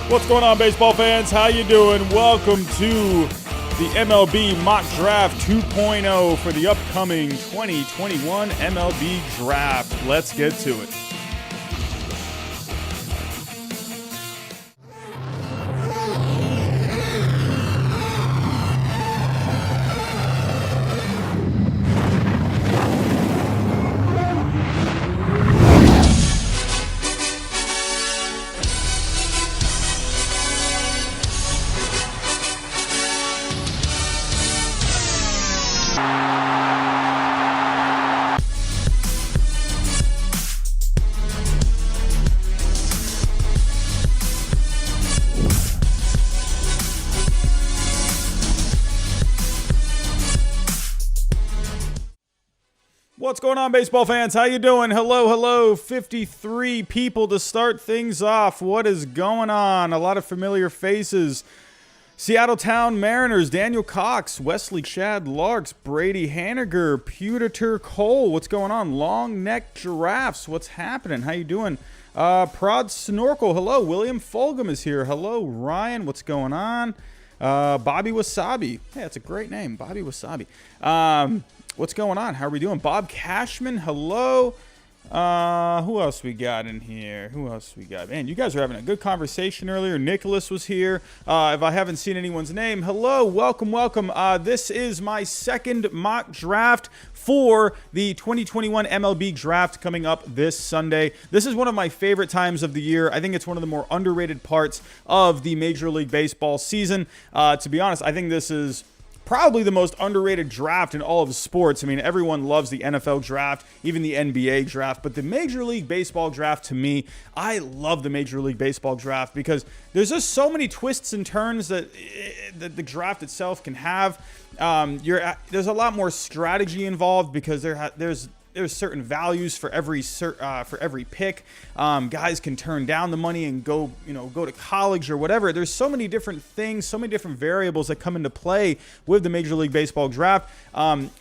What's going on, baseball fans? How you doing? Welcome to the MLB Mock Draft 2.0 for the upcoming 2021 MLB Draft. Let's get to it. What's going on, baseball fans? How you doing? Hello. 53 people to start things off. What is going on? A lot of familiar faces. Seattle Town Mariners, Daniel Cox, Wesley Chad Larks, Brady Haniger, Pewter Cole. What's going on? Long Neck Giraffes. What's happening? How you doing? Prod Snorkel. Hello. William Fulgham is here. Hello. Ryan. What's going on? Bobby Wasabi. Hey, that's a great name. Bobby Wasabi. What's going on? How are we doing? Bob Cashman, hello. Who else we got in here? Man, you guys were having a good conversation earlier. Nicholas was here. If I haven't seen anyone's name, hello, welcome. This is my second mock draft for the 2021 MLB Draft coming up this Sunday. This is one of my favorite times of the year. I think it's one of the more underrated parts of the Major League Baseball season. To be honest, I think this is probably the most underrated draft in all of sports. I mean, everyone loves the NFL draft, even the NBA draft, but the Major League Baseball draft, to me, I love the Major League Baseball draft because there's just so many twists and turns that the draft itself can have. There's a lot more strategy involved because there's certain values for every pick. Guys can turn down the money and go to college or whatever. There's so many different things, so many different variables that come into play with the Major League Baseball draft.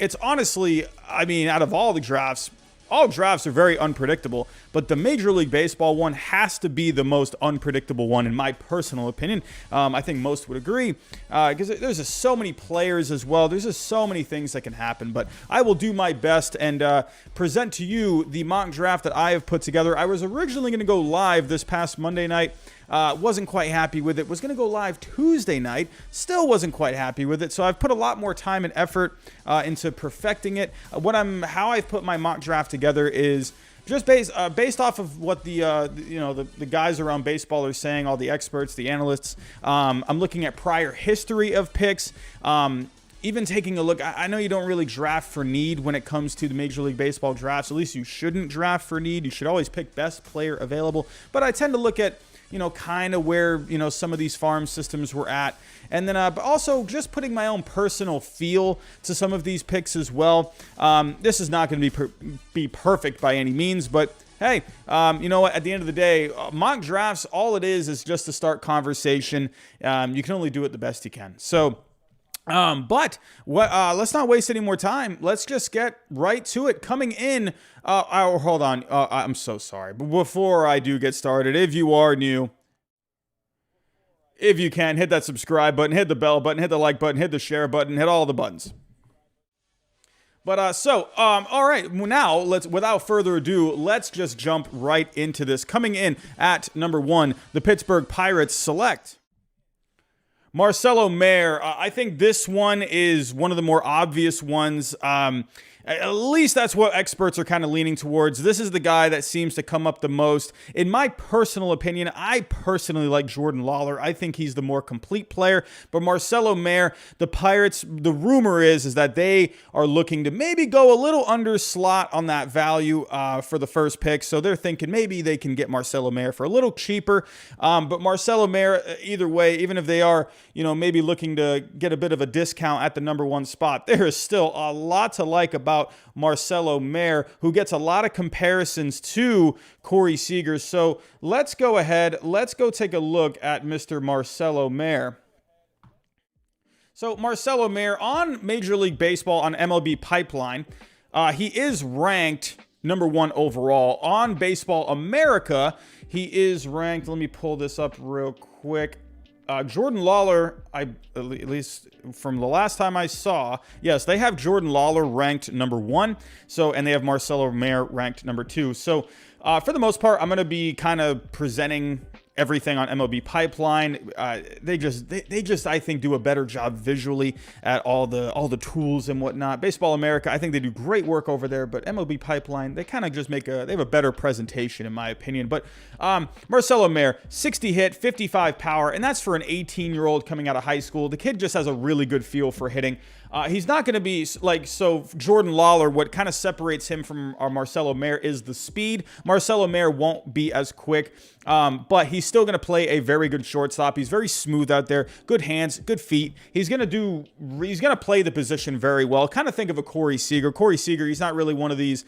It's honestly, I mean, out of all the drafts, all drafts are very unpredictable, but the Major League Baseball one has to be the most unpredictable one, in my personal opinion. I think most would agree, because there's just so many players as well. There's just so many things that can happen, but I will do my best and present to you the mock draft that I have put together. I was originally going to go live this past Monday night. Wasn't quite happy with it. Was going to go live Tuesday night. Still wasn't quite happy with it. So I've put a lot more time and effort into perfecting it. How I've put my mock draft together is just based off of what the guys around baseball are saying, all the experts, the analysts. I'm looking at prior history of picks. Even taking a look, I know you don't really draft for need when it comes to the Major League Baseball drafts. At least you shouldn't draft for need. You should always pick best player available. But I tend to look at kind of where, some of these farm systems were at. And then but also just putting my own personal feel to some of these picks as well. This is not going to be perfect by any means, but hey, you know what? At the end of the day, mock drafts, all it is just to start conversation. You can only do it the best you can. So, let's not waste any more time. Let's just get right to it. Coming in, hold on. I'm so sorry. But before I do get started, if you are new, if you can, hit that subscribe button, hit the bell button, hit the like button, hit the share button, hit all the buttons. But, all right, now without further ado, let's just jump right into this. Coming in at number 1, the Pittsburgh Pirates select Marcelo Mayer. I think this one is one of the more obvious ones. At least that's what experts are kind of leaning towards. This is the guy that seems to come up the most. In my personal opinion, I personally like Jordan Lawlar. I think he's the more complete player. But Marcelo Mayer, the Pirates, the rumor is that they are looking to maybe go a little under slot on that value for the first pick. So they're thinking maybe they can get Marcelo Mayer for a little cheaper. But Marcelo Mayer, either way, even if they are, maybe looking to get a bit of a discount at the number 1 spot, there is still a lot to like about Marcelo Mayer, who gets a lot of comparisons to Corey Seager. So let's go ahead. Let's go take a look at Mr. Marcelo Mayer. So Marcelo Mayer on Major League Baseball on MLB Pipeline, he is ranked number 1 overall. On Baseball America, he is ranked, let me pull this up real quick. quick. Jordan Lawlar, at least from the last time I saw, yes, they have Jordan Lawlar ranked number 1. So, and they have Marcelo Mayer ranked number 2. So, for the most part, I'm going to be kind of presenting everything on MLB Pipeline. They just I think do a better job visually at all the tools and whatnot. Baseball America, I think they do great work over there, but MLB Pipeline, they kind of just they have a better presentation in my opinion. But Marcelo Mayer, 60 hit, 55 power, and that's for an 18-year-old coming out of high school. The kid just has a really good feel for hitting. He's not going to be like, so Jordan Lawlar, what kind of separates him from Marcelo Mayer is the speed. Marcelo Mayer won't be as quick, but he's still going to play a very good shortstop. He's very smooth out there, good hands, good feet. He's going to play the position very well. Kind of think of a Corey Seager. Corey Seager, he's not really one of these,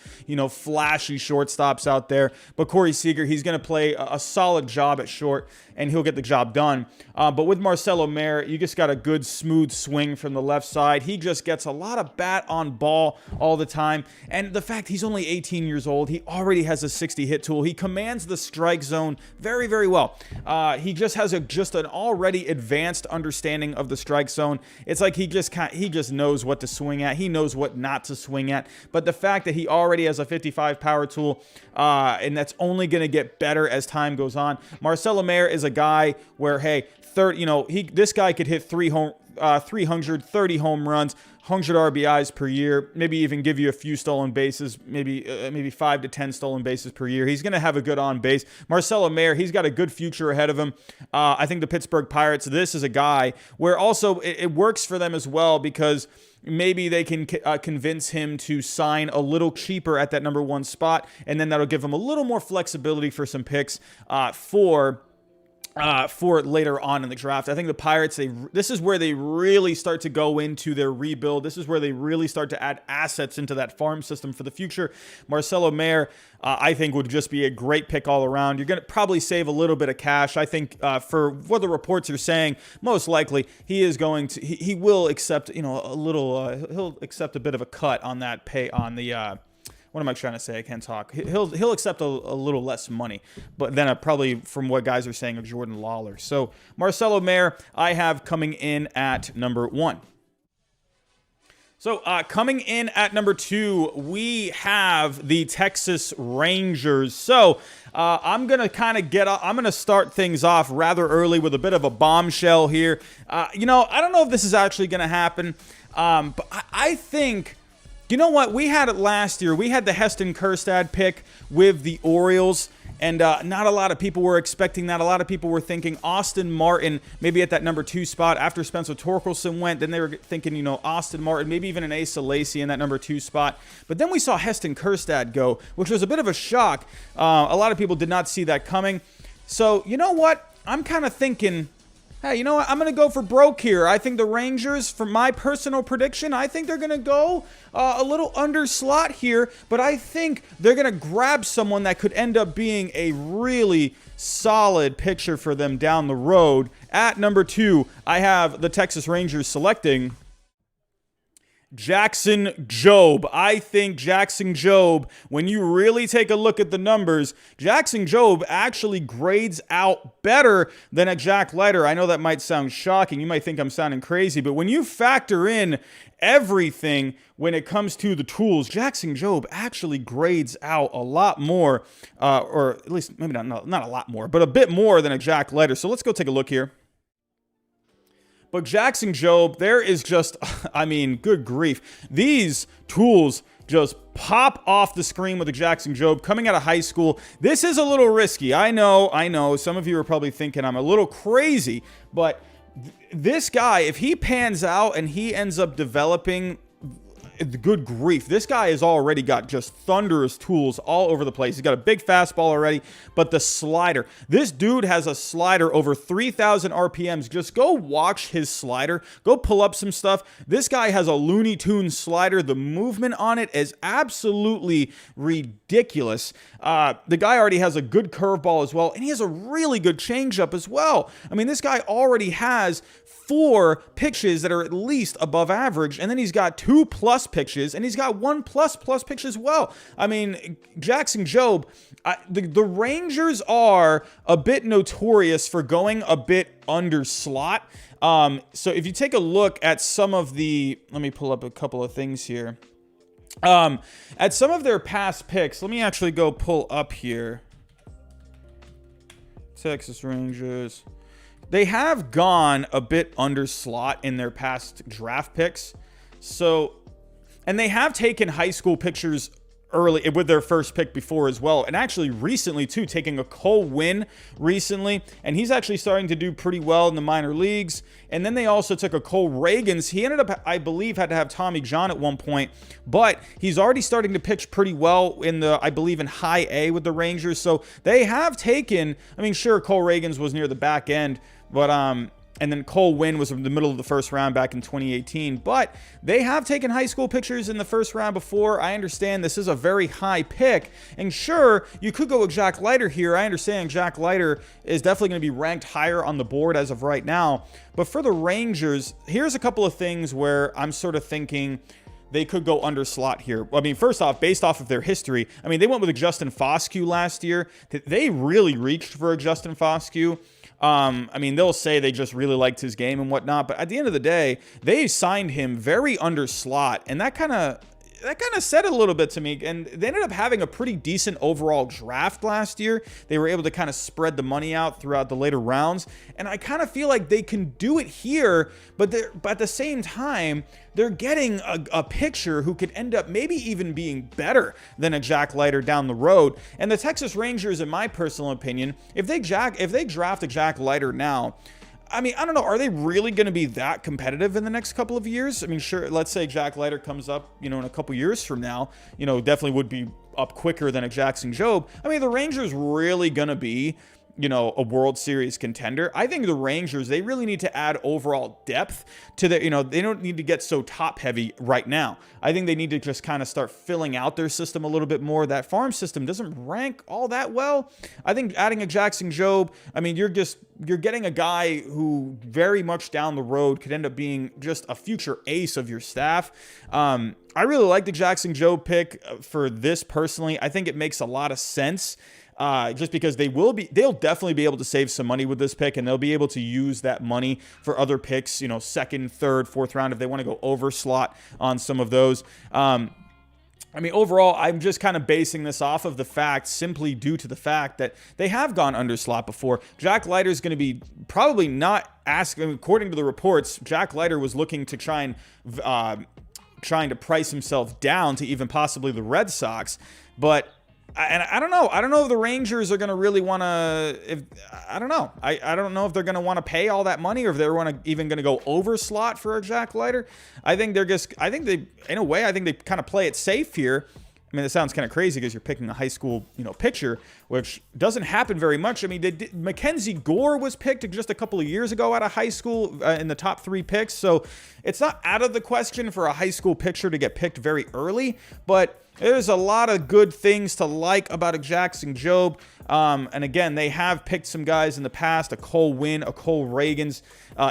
flashy shortstops out there, but Corey Seager, he's going to play a solid job at short, and he'll get the job done. But with Marcelo Mayer, you just got a good, smooth swing from the left side. He just gets a lot of bat on ball all the time. And the fact he's only 18 years old, he already has a 60 hit tool. He commands the strike zone very, very well. He just has an already advanced understanding of the strike zone. It's like he just knows what to swing at. He knows what not to swing at. But the fact that he already has a 55 power tool, and that's only going to get better as time goes on. Marcelo Mayer is a guy where, hey, this guy could hit 330 home runs, 100 RBIs per year, maybe even give you a few stolen bases, maybe 5 to 10 stolen bases per year. He's going to have a good on base. Marcelo Mayer, he's got a good future ahead of him. I think the Pittsburgh Pirates, this is a guy where also it works for them as well, because maybe they can convince him to sign a little cheaper at that number 1 spot, and then that'll give him a little more flexibility for some picks for later on in the draft. I think the Pirates, this is where they really start to go into their rebuild. This is where they really start to add assets into that farm system for the future. Marcelo Mayer, I think, would just be a great pick all around. You're going to probably save a little bit of cash. I think for what the reports are saying, most likely he is going to, he will accept, he'll accept a bit of a cut on that pay on the, what am I trying to say? I can't talk. He'll accept a little less money, but then probably from what guys are saying of Jordan Lawlar. So Marcelo Mayer, I have coming in at number 1. So coming in at number 2, we have the Texas Rangers. So I'm going to start things off rather early with a bit of a bombshell here. I don't know if this is actually going to happen, but I think, you know what? We had it last year. We had the Heston Kjerstad pick with the Orioles, and not a lot of people were expecting that. A lot of people were thinking Austin Martin, maybe at that number 2 spot after Spencer Torkelson went. Then they were thinking, Austin Martin, maybe even an Asa Lacy in that number 2 spot. But then we saw Heston Kjerstad go, which was a bit of a shock. A lot of people did not see that coming. So, you know what? I'm kind of thinking, hey, you know what? I'm going to go for broke here. I think the Rangers, for my personal prediction, I think they're going to go a little under slot here, but I think they're going to grab someone that could end up being a really solid picture for them down the road. At number 2, I have the Texas Rangers selecting Jackson Jobe. I think Jackson Jobe, when you really take a look at the numbers, Jackson Jobe actually grades out better than a Jack Leiter. I know that might sound shocking. You might think I'm sounding crazy, but when you factor in everything when it comes to the tools, Jackson Jobe actually grades out a lot more, or at least maybe not a lot more, but a bit more than a Jack Leiter. So let's go take a look here. But Jackson Jobe, there is just, good grief. These tools just pop off the screen with a Jackson Jobe coming out of high school. This is a little risky. I know. Some of you are probably thinking I'm a little crazy, but this guy, if he pans out and he ends up developing, good grief, this guy has already got just thunderous tools all over the place. He's got a big fastball already, but the slider, this dude has a slider over 3,000 RPMs. Just go watch his slider. Go pull up some stuff. This guy has a Looney Tunes slider. The movement on it is absolutely ridiculous. The guy already has a good curveball as well, and he has a really good changeup as well. This guy already has 4 pitches that are at least above average, and then he's got 2+ pitches, and he's got 1++ pitch as well. I mean, Jackson Jobe, the Rangers are a bit notorious for going a bit under slot. So if you take a look at some of let me pull up a couple of things here. At some of their past picks, let me actually go pull up here. Texas Rangers. They have gone a bit under slot in their past draft picks. So, and they have taken high school pitchers early with their first pick before as well. And actually recently too, taking a Cole Winn recently. And he's actually starting to do pretty well in the minor leagues. And then they also took a Cole Reagans. He ended up, I believe, had to have Tommy John at one point. But he's already starting to pitch pretty well in I believe in high A with the Rangers. So they have taken, I mean, sure, Cole Reagans was near the back end. But, and then Cole Winn was in the middle of the first round back in 2018. But they have taken high school pitchers in the first round before. I understand this is a very high pick. And sure, you could go with Jack Leiter here. I understand Jack Leiter is definitely going to be ranked higher on the board as of right now. But for the Rangers, here's a couple of things where I'm sort of thinking they could go under slot here. I mean, first off, based off of their history, I mean, they went with a Justin Foscue last year. They really reached for a Justin Foscue. I mean, they'll say they just really liked his game and whatnot, but at the end of the day, they signed him very under slot, and that kind of said a little bit to me. And they ended up having a pretty decent overall draft last year. They were able to kind of spread the money out throughout the later rounds, and I kind of feel like they can do it here, but at the same time, they're getting a pitcher who could end up maybe even being better than a Jack Leiter down the road. And the Texas Rangers, in my personal opinion, if they draft a Jack Leiter now, I mean, I don't know. Are they really going to be that competitive in the next couple of years? I mean, sure, let's say Jack Leiter comes up, in a couple years from now, definitely would be up quicker than a Jackson Jobe. I mean, the Rangers really going to be, a World Series contender. I think the Rangers, they really need to add overall depth to they don't need to get so top heavy right now. I think they need to just kind of start filling out their system a little bit more. That farm system doesn't rank all that well. I think adding a Jackson Jobe, I mean, you're getting a guy who very much down the road could end up being just a future ace of your staff. I really like the Jackson Jobe pick for this personally. I think it makes a lot of sense. Just because they'll definitely be able to save some money with this pick, and they'll be able to use that money for other picks, second, third, fourth round, if they want to go over slot on some of those. I mean, overall, I'm just kind of basing this off of the fact, simply due to the fact that they have gone under slot before. Jack Leiter is going to be probably not asking, according to the reports, Jack Leiter was looking to trying to price himself down to even possibly the Red Sox, but I don't know. I don't know if the Rangers are going to really want to. I don't know. I don't know if they're going to want to pay all that money, or if they're even going to go over slot for a Jack Leiter. I think they, in a way, kind of play it safe here. I mean, it sounds kind of crazy because you're picking a high school, pitcher, which doesn't happen very much. I mean, Mackenzie Gore was picked just a couple of years ago out of high school in the top 3 picks. So it's not out of the question for a high school pitcher to get picked very early, but there's a lot of good things to like about a Jackson Jobe. And again, they have picked some guys in the past, a Cole Winn, a Cole Reagans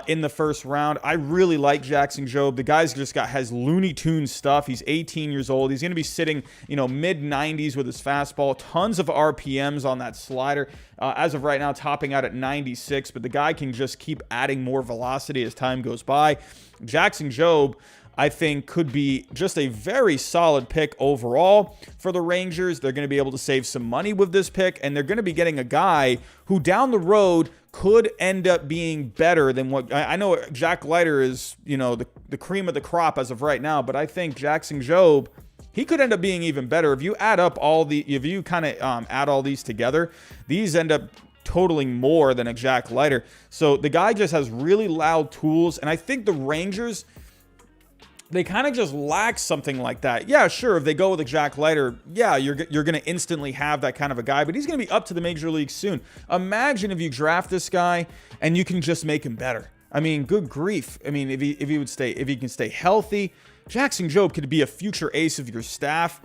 in the first round. I really like Jackson Jobe. The guy's just has Looney Tunes stuff. He's 18 years old. He's going to be sitting, mid-90s with his fastball, tons of RPMs on that slider. As of right now, topping out at 96, but the guy can just keep adding more velocity as time goes by. Jackson Jobe, I think, could be just a very solid pick overall for the Rangers. They're going to be able to save some money with this pick, and they're going to be getting a guy who down the road could end up being better than what I know. Jack Leiter is, the cream of the crop as of right now, but I think Jackson Jobe, he could end up being even better if you add up if you kind of add all these together. These end up totaling more than a Jack Leiter. So the guy just has really loud tools, and I think the Rangers, they kind of just lack something like that. Yeah, sure, if they go with a Jack Leiter, yeah, you're going to instantly have that kind of a guy, but he's going to be up to the major leagues soon. Imagine if you draft this guy and you can just make him better. I mean, good grief. I mean, if he can stay healthy, Jackson Jobe could be a future ace of your staff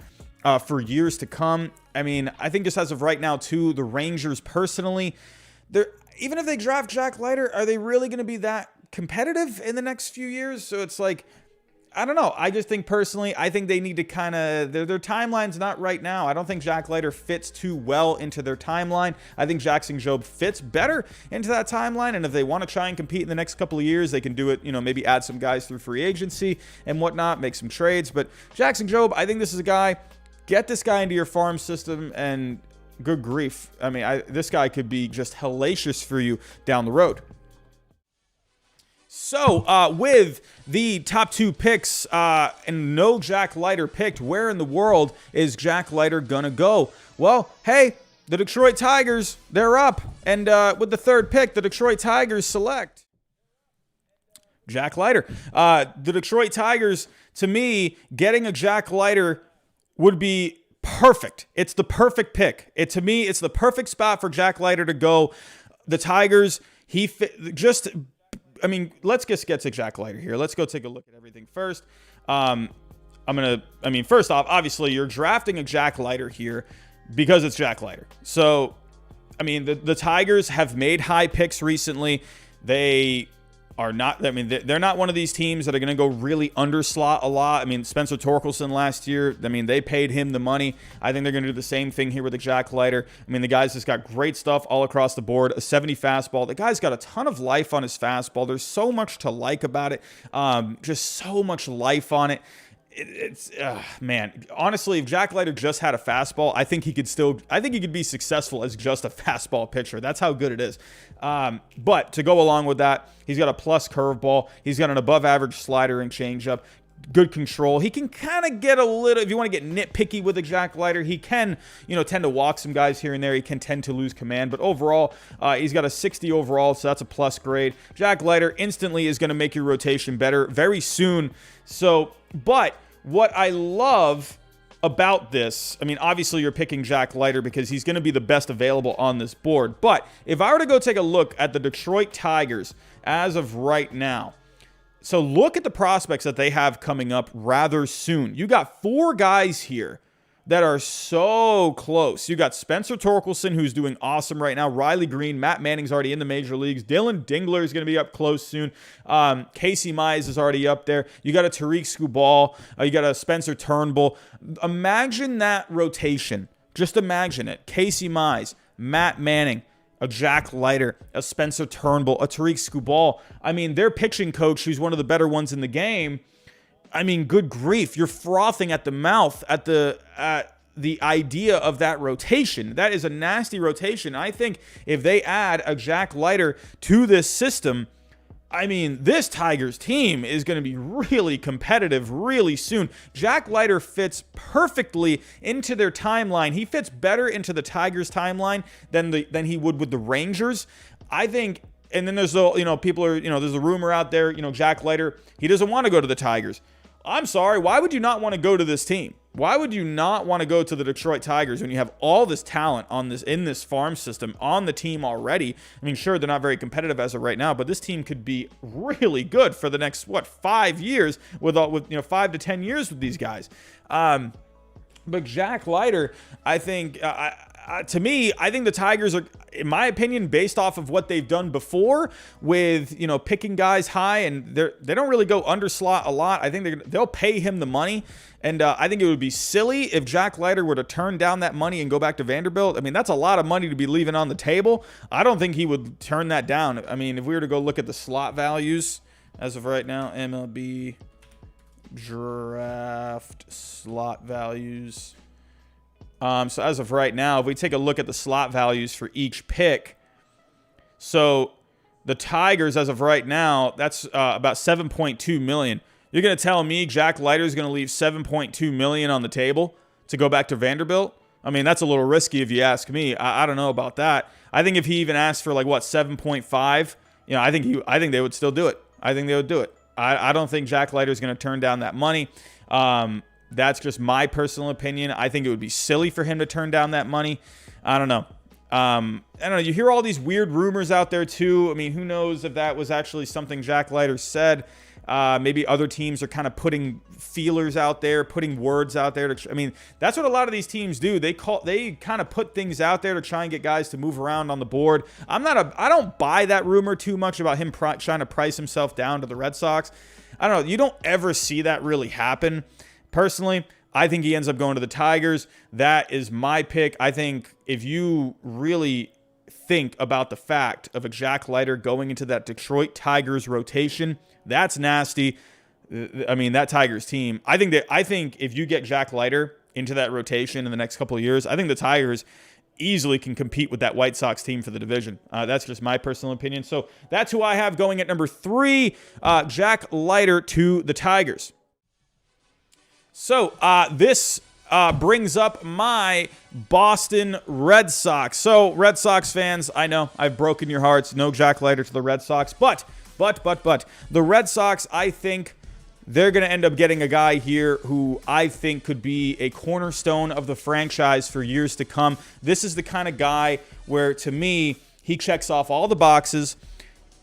for years to come. I mean, I think just as of right now, too, the Rangers personally, even if they draft Jack Leiter, are they really going to be that competitive in the next few years? So it's like, I don't know. I just think personally, I think they need to kind of, their timeline's not right now. I don't think Jack Leiter fits too well into their timeline. I think Jackson Jobe fits better into that timeline. And if they want to try and compete in the next couple of years, they can do it, maybe add some guys through free agency and whatnot, make some trades. But Jackson Jobe, I think this is a guy, get this guy into your farm system and good grief. I mean, this guy could be just hellacious for you down the road. So, with the top 2 picks and no Jack Leiter picked, where in the world is Jack Leiter gonna go? Well, hey, the Detroit Tigers, they're up. And with the 3rd pick, the Detroit Tigers select Jack Leiter. The Detroit Tigers, to me, getting a Jack Leiter would be perfect. It's the perfect pick. To me, it's the perfect spot for Jack Leiter to go. The Tigers, let's just get to Jack Leiter here. Let's go take a look at everything first. First off, obviously, you're drafting a Jack Leiter here because it's Jack Leiter. So, the Tigers have made high picks recently. They are not, they're not one of these teams that are going to go really underslot a lot. Spencer Torkelson last year, they paid him the money. I think they're going to do the same thing here with the Jack Leiter. The guy's just got great stuff all across the board. A 70 fastball. The guy's got a ton of life on his fastball. There's so much to like about it. Just so much life on it. Honestly, if Jack Leiter just had a fastball, I think he could be successful as just a fastball pitcher. That's how good it is. But to go along with that, he's got a plus curveball. He's got an above average slider and changeup. Good control. He can kind of get a little, if you want to get nitpicky with a Jack Leiter, he can, tend to walk some guys here and there. He can tend to lose command, but overall, he's got a 60 overall, so that's a plus grade. Jack Leiter instantly is going to make your rotation better very soon. But what I love about this, obviously you're picking Jack Leiter because he's going to be the best available on this board. But if I were to go take a look at the Detroit Tigers as of right now, so look at the prospects that they have coming up rather soon. You got 4 guys here that are so close. You got Spencer Torkelson, who's doing awesome right now. Riley Green, Matt Manning's already in the major leagues. Dylan Dingler is going to be up close soon. Casey Mize is already up there. You got a Tariq Skubal. You got a Spencer Turnbull. Imagine that rotation. Just imagine it. Casey Mize, Matt Manning, a Jack Leiter, a Spencer Turnbull, a Tariq Skubal. Their pitching coach, who's one of the better ones in the game, good grief. You're frothing at the mouth at the idea of that rotation. That is a nasty rotation. I think if they add a Jack Leiter to this system, this Tigers team is going to be really competitive really soon. Jack Leiter fits perfectly into their timeline. He fits better into the Tigers timeline than he would with the Rangers. I think. And then there's there's a rumor out there, Jack Leiter, he doesn't want to go to the Tigers. I'm sorry, why would you not want to go to this team? Why would you not want to go to the Detroit Tigers when you have all this talent in this farm system on the team already? Sure, they're not very competitive as of right now, but this team could be really good for the next 5 years with 5 to 10 years with these guys. But Jack Leiter, I think to me, I think the Tigers are, in my opinion, based off of what they've done before with, picking guys high, and they don't really go under slot a lot. I think they'll pay him the money. And I think it would be silly if Jack Leiter were to turn down that money and go back to Vanderbilt. That's a lot of money to be leaving on the table. I don't think he would turn that down. If we were to go look at the slot values as of right now, MLB Draft slot values. So as of right now, if we take a look at the slot values for each pick, so the Tigers as of right now, that's about $7.2 million. You're going to tell me Jack Leiter is going to leave $7.2 million on the table to go back to Vanderbilt? That's a little risky if you ask me. I don't know about that. I think if he even asked for 7.5, I think they would still do it. I think they would do it. I don't think Jack Leiter is going to turn down that money. That's just my personal opinion. I think it would be silly for him to turn down that money. I don't know. You hear all these weird rumors out there too. Who knows if that was actually something Jack Leiter said. Maybe other teams are kind of putting feelers out there, putting words out there. That's what a lot of these teams do. They kind of put things out there to try and get guys to move around on the board. I don't buy that rumor too much about him trying to price himself down to the Red Sox. I don't know. You don't ever see that really happen. Personally, I think he ends up going to the Tigers. That is my pick. I think if you really think about the fact of a Jack Leiter going into that Detroit Tigers rotation, that's nasty. I mean, that Tigers team, I think if you get Jack Leiter into that rotation in the next couple of years, I think the Tigers easily can compete with that White Sox team for the division. That's just my personal opinion. So that's who I have going at number 3, Jack Leiter to the Tigers. So this brings up my Boston Red Sox. So Red Sox fans, I know I've broken your hearts. No Jack Leiter to the Red Sox, but the Red Sox, I think they're going to end up getting a guy here who I think could be a cornerstone of the franchise for years to come. This is the kind of guy where, to me, he checks off all the boxes.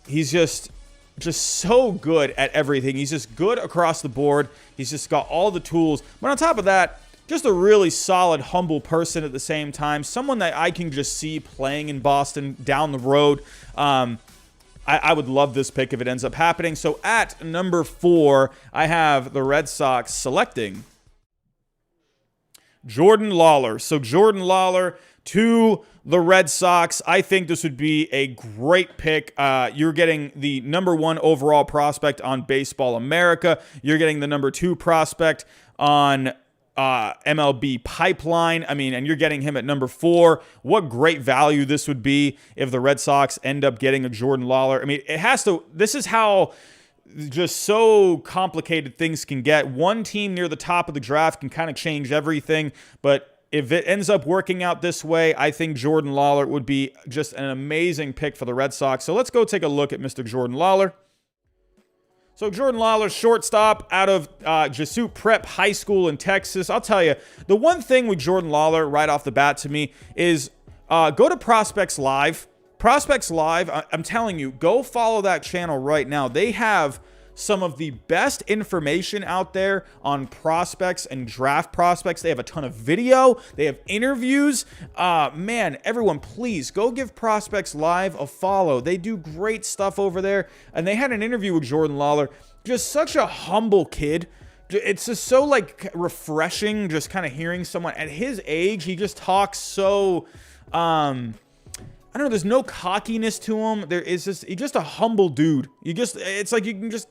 He's just so good at everything. He's just good across the board. He's just got all the tools. But on top of that, just a really solid, humble person at the same time. Someone that I can just see playing in Boston down the road. I would love this pick if it ends up happening. So at number 4, I have the Red Sox selecting Jordan Lawlar. So Jordan Lawlar to the Red Sox. I think this would be a great pick. You're getting the number 1 overall prospect on Baseball America. You're getting the number 2 prospect on MLB Pipeline. I mean, and you're getting him at number 4. What great value this would be if the Red Sox end up getting a Jordan Lawlar. I mean, it has to. This is how just so complicated things can get. One team near the top of the draft can kind of change everything, but if it ends up working out this way, I think Jordan Lawlar would be just an amazing pick for the Red Sox. So let's go take a look at Mr. Jordan Lawlar. So Jordan Lawlar, shortstop out of Jesuit Prep High School in Texas. I'll tell you, the one thing with Jordan Lawlar right off the bat to me is go to Prospects Live. Prospects Live, I'm telling you, go follow that channel right now. They have some of the best information out there on prospects and draft prospects. They have a ton of video. They have interviews. Man, everyone, please go give Prospects Live a follow. They do great stuff over there. And they had an interview with Jordan Lawlar. Just such a humble kid. It's just so like refreshing just kind of hearing someone at his age. He just talks so I don't know, there's no cockiness to him. He's just a humble dude. It's like you can just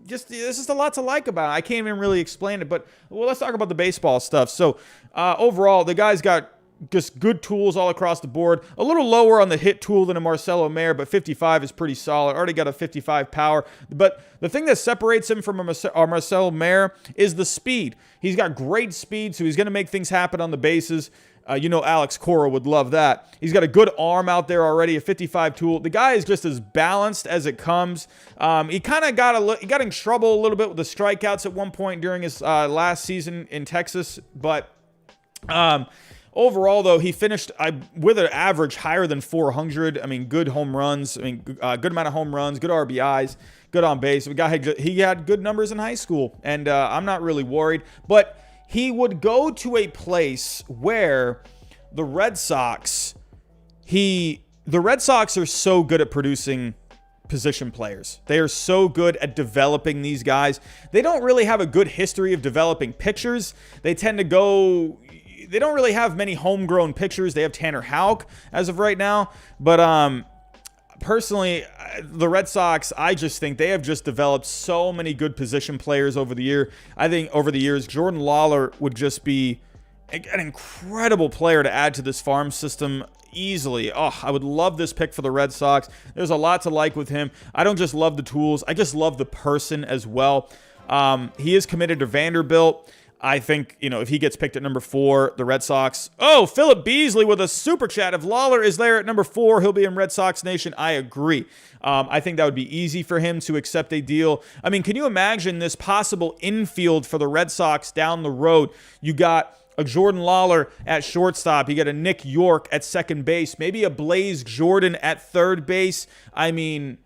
there's just a lot to like about it. I can't even really explain it, but well, let's talk about the baseball stuff. So overall, the guy's got just good tools all across the board. A little lower on the hit tool than a Marcelo Mayer, but 55 is pretty solid. Already got a 55 power. But the thing that separates him from our Marcelo Mayer is the speed. He's got great speed, so he's going to make things happen on the bases. Alex Cora would love that. He's got a good arm out there already, a 55 tool. The guy is just as balanced as it comes. He kind of got in trouble a little bit with the strikeouts at one point during his last season in Texas. But overall, though, he finished with an average higher than 400. I mean, good home runs. I mean, good amount of home runs, good RBIs, good on base. He had good numbers in high school, and I'm not really worried. But he would go to a place where the Red Sox are so good at producing position players. They are so good at developing these guys. They don't really have a good history of developing pitchers. They don't really have many homegrown pitchers. They have Tanner Houck as of right now. But personally, the Red Sox, I just think they have just developed so many good position players over the year. I think over the years, Jordan Lawlar would just be an incredible player to add to this farm system easily. Oh, I would love this pick for the Red Sox. There's a lot to like with him. I don't just love the tools. I just love the person as well. He is committed to Vanderbilt. I think, if he gets picked at number 4, the Red Sox. Oh, Philip Beasley with a super chat. If Lawlar is there at number 4, he'll be in Red Sox Nation. I agree. I think that would be easy for him to accept a deal. I mean, can you imagine this possible infield for the Red Sox down the road? You got a Jordan Lawlar at shortstop. You got a Nick York at second base. Maybe a Blaze Jordan at third base. I mean,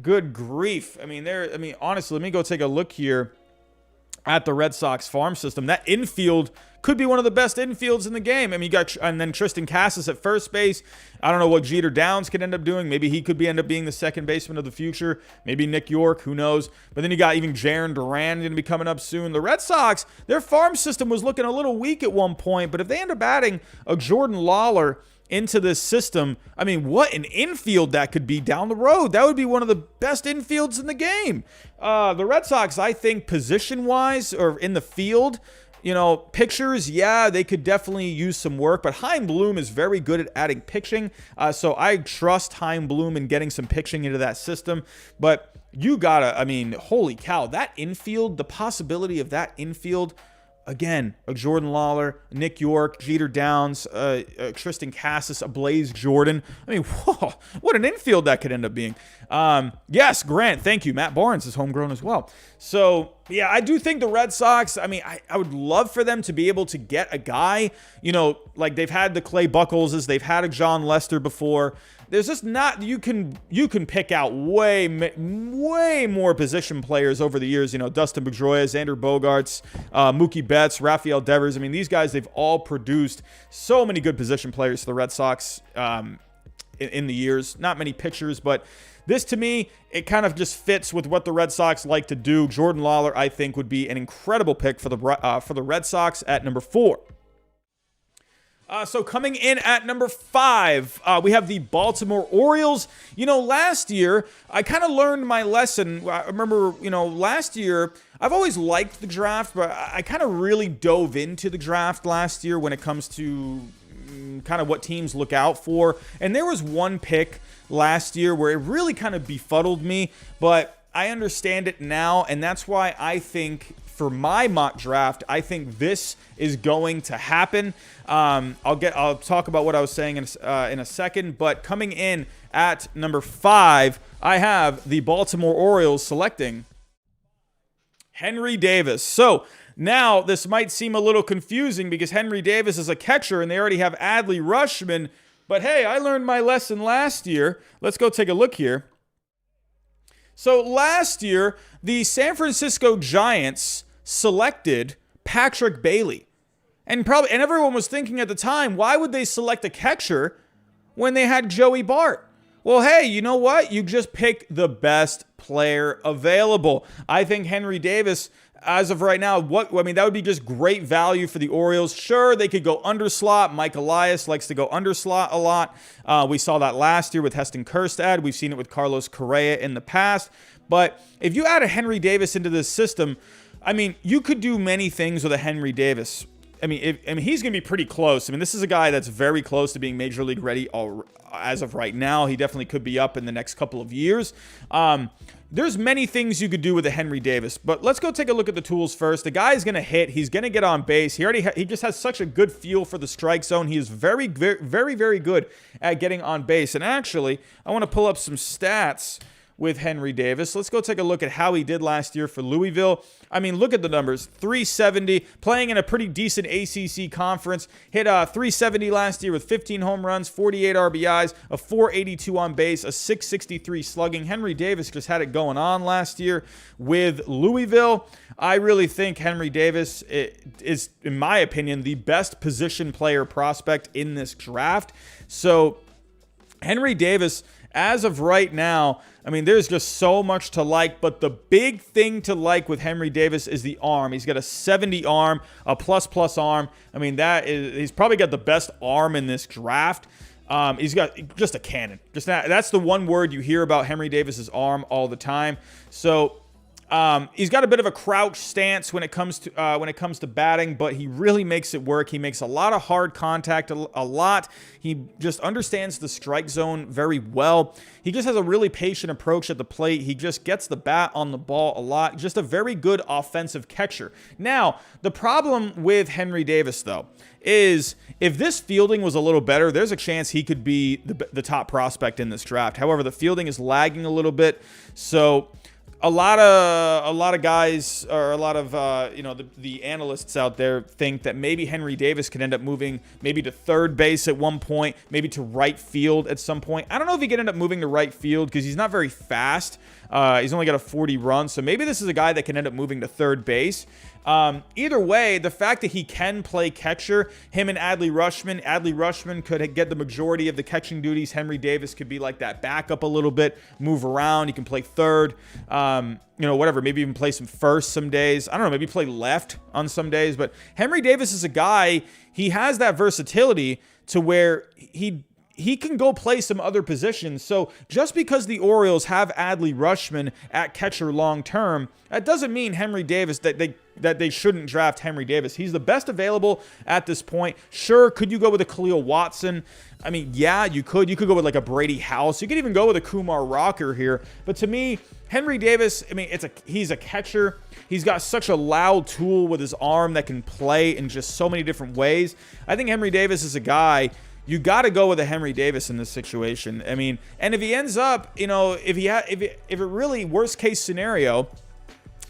good grief. Honestly, let me go take a look here at the Red Sox farm system. That infield could be one of the best infields in the game. I mean, and then Tristan Casas at first base. I don't know what Jeter Downs could end up doing. Maybe he could end up being the second baseman of the future. Maybe Nick York, who knows? But then you got even Jarren Duran going to be coming up soon. The Red Sox, their farm system was looking a little weak at one point, but if they end up adding a Jordan Lawlar into this system, I mean, what an infield that could be down the road. That would be one of the best infields in the game. The Red Sox, I think, position-wise or in the field, pitchers, yeah, they could definitely use some work, but Chaim Bloom is very good at adding pitching, so I trust Chaim Bloom in getting some pitching into that system, but you gotta, I mean, holy cow, that infield, the possibility of that infield, again, a Jordan Lawlar, Nick York, Jeter Downs, Tristan Casas, a Blaze Jordan. I mean, whoa, what an infield that could end up being. Yes, Grant, thank you. Matt Barnes is homegrown as well. So, yeah, I do think the Red Sox, I mean, I would love for them to be able to get a guy, like they've had the Clay Buchholzes, they've had a John Lester before. There's just not, you can pick out way more position players over the years. Dustin Pedroia, Xander Bogaerts, Mookie Betts, Rafael Devers. I mean, these guys, they've all produced so many good position players for the Red Sox in the years. Not many pitchers, but this, to me, it kind of just fits with what the Red Sox like to do. Jordan Lawlar, I think, would be an incredible pick for the Red Sox at number 4. So coming in at number 5, we have the Baltimore Orioles. Last year, I kind of learned my lesson. I remember, last year, I've always liked the draft, but I kind of really dove into the draft last year when it comes to kind of what teams look out for. And there was one pick last year where it really kind of befuddled me, but I understand it now, and that's why I think for my mock draft, I think this is going to happen. I'll talk about what I was saying in a second, but coming in at number 5, I have the Baltimore Orioles selecting Henry Davis. So now this might seem a little confusing because Henry Davis is a catcher and they already have Adley Rutschman, but hey, I learned my lesson last year. Let's go take a look here. So last year, the San Francisco Giants selected Patrick Bailey. And everyone was thinking at the time, why would they select a catcher when they had Joey Bart? Well, hey, you know what? You just pick the best player available. I think Henry Davis, as of right now, that would be just great value for the Orioles. Sure, they could go underslot. Mike Elias likes to go underslot a lot. We saw that last year with Heston Kjerstad. We've seen it with Carlos Correa in the past. But if you add a Henry Davis into this system, I mean, you could do many things with a Henry Davis. I mean, he's going to be pretty close. I mean, this is a guy that's very close to being Major League ready as of right now. He definitely could be up in the next couple of years. There's many things you could do with a Henry Davis, but let's go take a look at the tools first. The guy is going to hit. He's going to get on base. He just has such a good feel for the strike zone. He is very, very, very, very good at getting on base. And actually, I want to pull up some stats with Henry Davis. Let's go take a look at how he did last year for Louisville. I mean, look at the numbers. 370, playing in a pretty decent ACC conference. Hit 370 last year with 15 home runs, 48 RBIs, a 482 on base, a 663 slugging. Henry Davis just had it going on last year with Louisville. I really think Henry Davis is, in my opinion, the best position player prospect in this draft. So Henry Davis, as of right now, I mean, there's just so much to like, but the big thing to like with Henry Davis is the arm. He's got a 70 arm, a plus arm. I mean, he's probably got the best arm in this draft. He's got just a cannon. That's the one word you hear about Henry Davis's arm all the time. So he's got a bit of a crouch stance when it comes to batting, but he really makes it work. He makes a lot of hard contact, a lot. He just understands the strike zone very well. He just has a really patient approach at the plate. He just gets the bat on the ball a lot. Just a very good offensive catcher. Now, the problem with Henry Davis, though, is if this fielding was a little better, there's a chance he could be the top prospect in this draft. However, the fielding is lagging a little bit, so a lot of guys, or a lot of the analysts out there think that maybe Henry Davis could end up moving maybe to third base at one point, maybe to right field at some point. I don't know if he could end up moving to right field because he's not very fast. He's only got a 40 run, so maybe this is a guy that can end up moving to third base. Either way, the fact that he can play catcher, him and Adley Rutschman could get the majority of the catching duties. Henry Davis could be like that backup a little bit, move around. He can play third, whatever, maybe even play some first some days. I don't know, maybe play left on some days. But Henry Davis is a guy, he has that versatility to where he can go play some other positions. So just because the Orioles have Adley Rutschman at catcher long term, that doesn't mean Henry Davis that they shouldn't draft Henry Davis. He's the best available at this point. Sure, could you go with a Kahlil Watson? I mean, yeah, you could. You could go with like a Brady House. You could even go with a Kumar Rocker here. But to me, Henry Davis, I mean, he's a catcher. He's got such a loud tool with his arm that can play in just so many different ways. I think Henry Davis is a guy. You got to go with a Henry Davis in this situation. I mean, and if he ends up, if it really worst case scenario,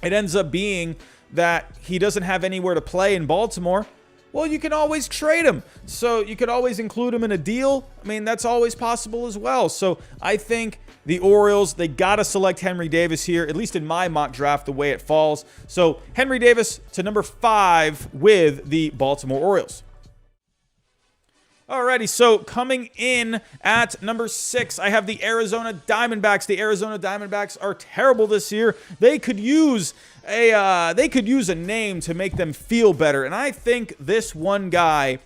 it ends up being that he doesn't have anywhere to play in Baltimore, well, you can always trade him. So you could always include him in a deal. I mean, that's always possible as well. So I think the Orioles, they got to select Henry Davis here, at least in my mock draft, the way it falls. So Henry Davis to number 5 with the Baltimore Orioles. Alrighty, so coming in at number 6, I have the Arizona Diamondbacks. The Arizona Diamondbacks are terrible this year. They could use a name to make them feel better, and I think this one guy,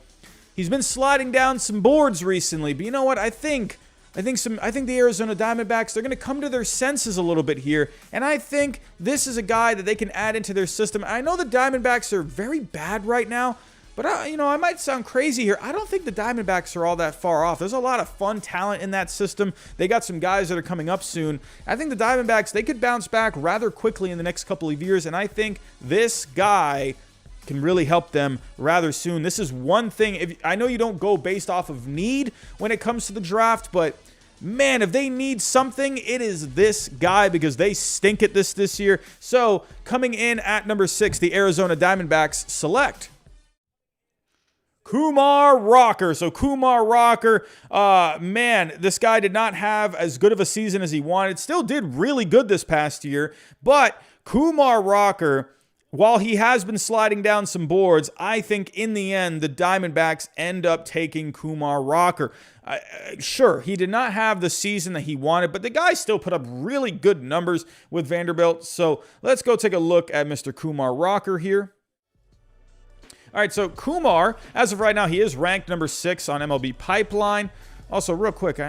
he's been sliding down some boards recently. But you know what? I think the Arizona Diamondbacks, they're going to come to their senses a little bit here, and I think this is a guy that they can add into their system. I know the Diamondbacks are very bad right now. But, I might sound crazy here. I don't think the Diamondbacks are all that far off. There's a lot of fun talent in that system. They got some guys that are coming up soon. I think the Diamondbacks, they could bounce back rather quickly in the next couple of years, and I think this guy can really help them rather soon. This is one thing. I know you don't go based off of need when it comes to the draft, but man, if they need something, it is this guy because they stink at this year. So coming in at number 6, the Arizona Diamondbacks select Kumar Rocker. So Kumar Rocker, man, this guy did not have as good of a season as he wanted. Still did really good this past year. But Kumar Rocker, while he has been sliding down some boards, I think in the end, the Diamondbacks end up taking Kumar Rocker. Sure, he did not have the season that he wanted, but the guy still put up really good numbers with Vanderbilt. So let's go take a look at Mr. Kumar Rocker here. All right, so Kumar, as of right now, he is ranked number 6 on MLB Pipeline. Also, real quick,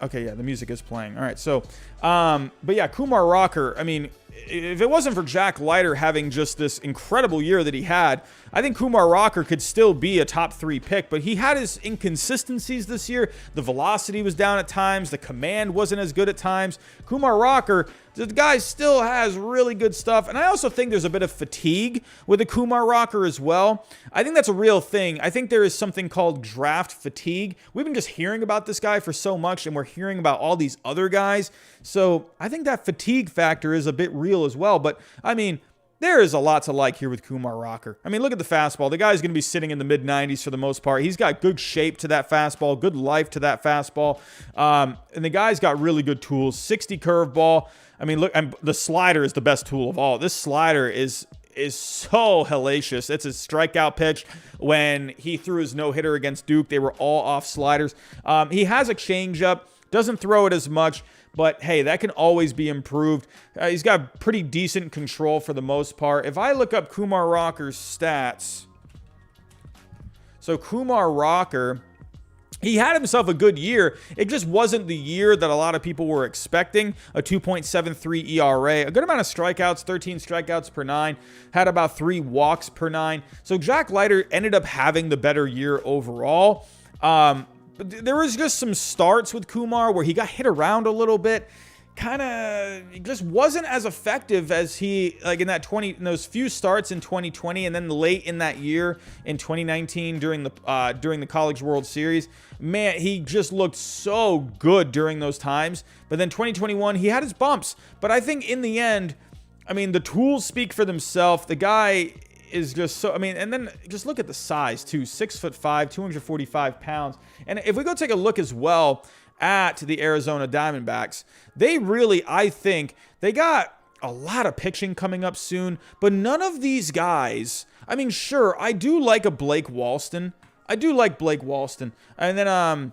okay, yeah, the music is playing. All right, so, but yeah, Kumar Rocker, I mean, if it wasn't for Jack Leiter having just this incredible year that he had, I think Kumar Rocker could still be a top 3 pick, but he had his inconsistencies this year. The velocity was down at times. The command wasn't as good at times. Kumar Rocker, the guy still has really good stuff. And I also think there's a bit of fatigue with the Kumar Rocker as well. I think that's a real thing. I think there is something called draft fatigue. We've been just hearing about this guy for so much, and we're hearing about all these other guys. So I think that fatigue factor is a bit real as well. But, I mean, there is a lot to like here with Kumar Rocker. I mean, look at the fastball. The guy's going to be sitting in the mid-90s for the most part. He's got good shape to that fastball, good life to that fastball. And the guy's got really good tools. 60 curveball. I mean, look, the slider is the best tool of all. This slider is so hellacious. It's a strikeout pitch. When he threw his no-hitter against Duke, they were all off sliders. He has a changeup. Doesn't throw it as much. But, hey, that can always be improved. He's got pretty decent control for the most part. If I look up Kumar Rocker's stats, so Kumar Rocker, he had himself a good year. It just wasn't the year that a lot of people were expecting. A 2.73 ERA, a good amount of strikeouts, 13 strikeouts per 9, had about 3 walks per 9. So Jack Leiter ended up having the better year overall. There was just some starts with Kumar where he got hit around a little bit. It just wasn't as effective as he, like in those few starts in 2020 and then late in that year in 2019 during the College World Series. Man, he just looked so good during those times. But then 2021, he had his bumps. But I think in the end, I mean, the tools speak for themselves. The guy, is just so, I mean, and then just look at the size too, 6'5", 245 pounds. And if we go take a look as well at the Arizona Diamondbacks, they really, I think, they got a lot of pitching coming up soon, but none of these guys, I mean, sure, I do like a Blake Walston. And then,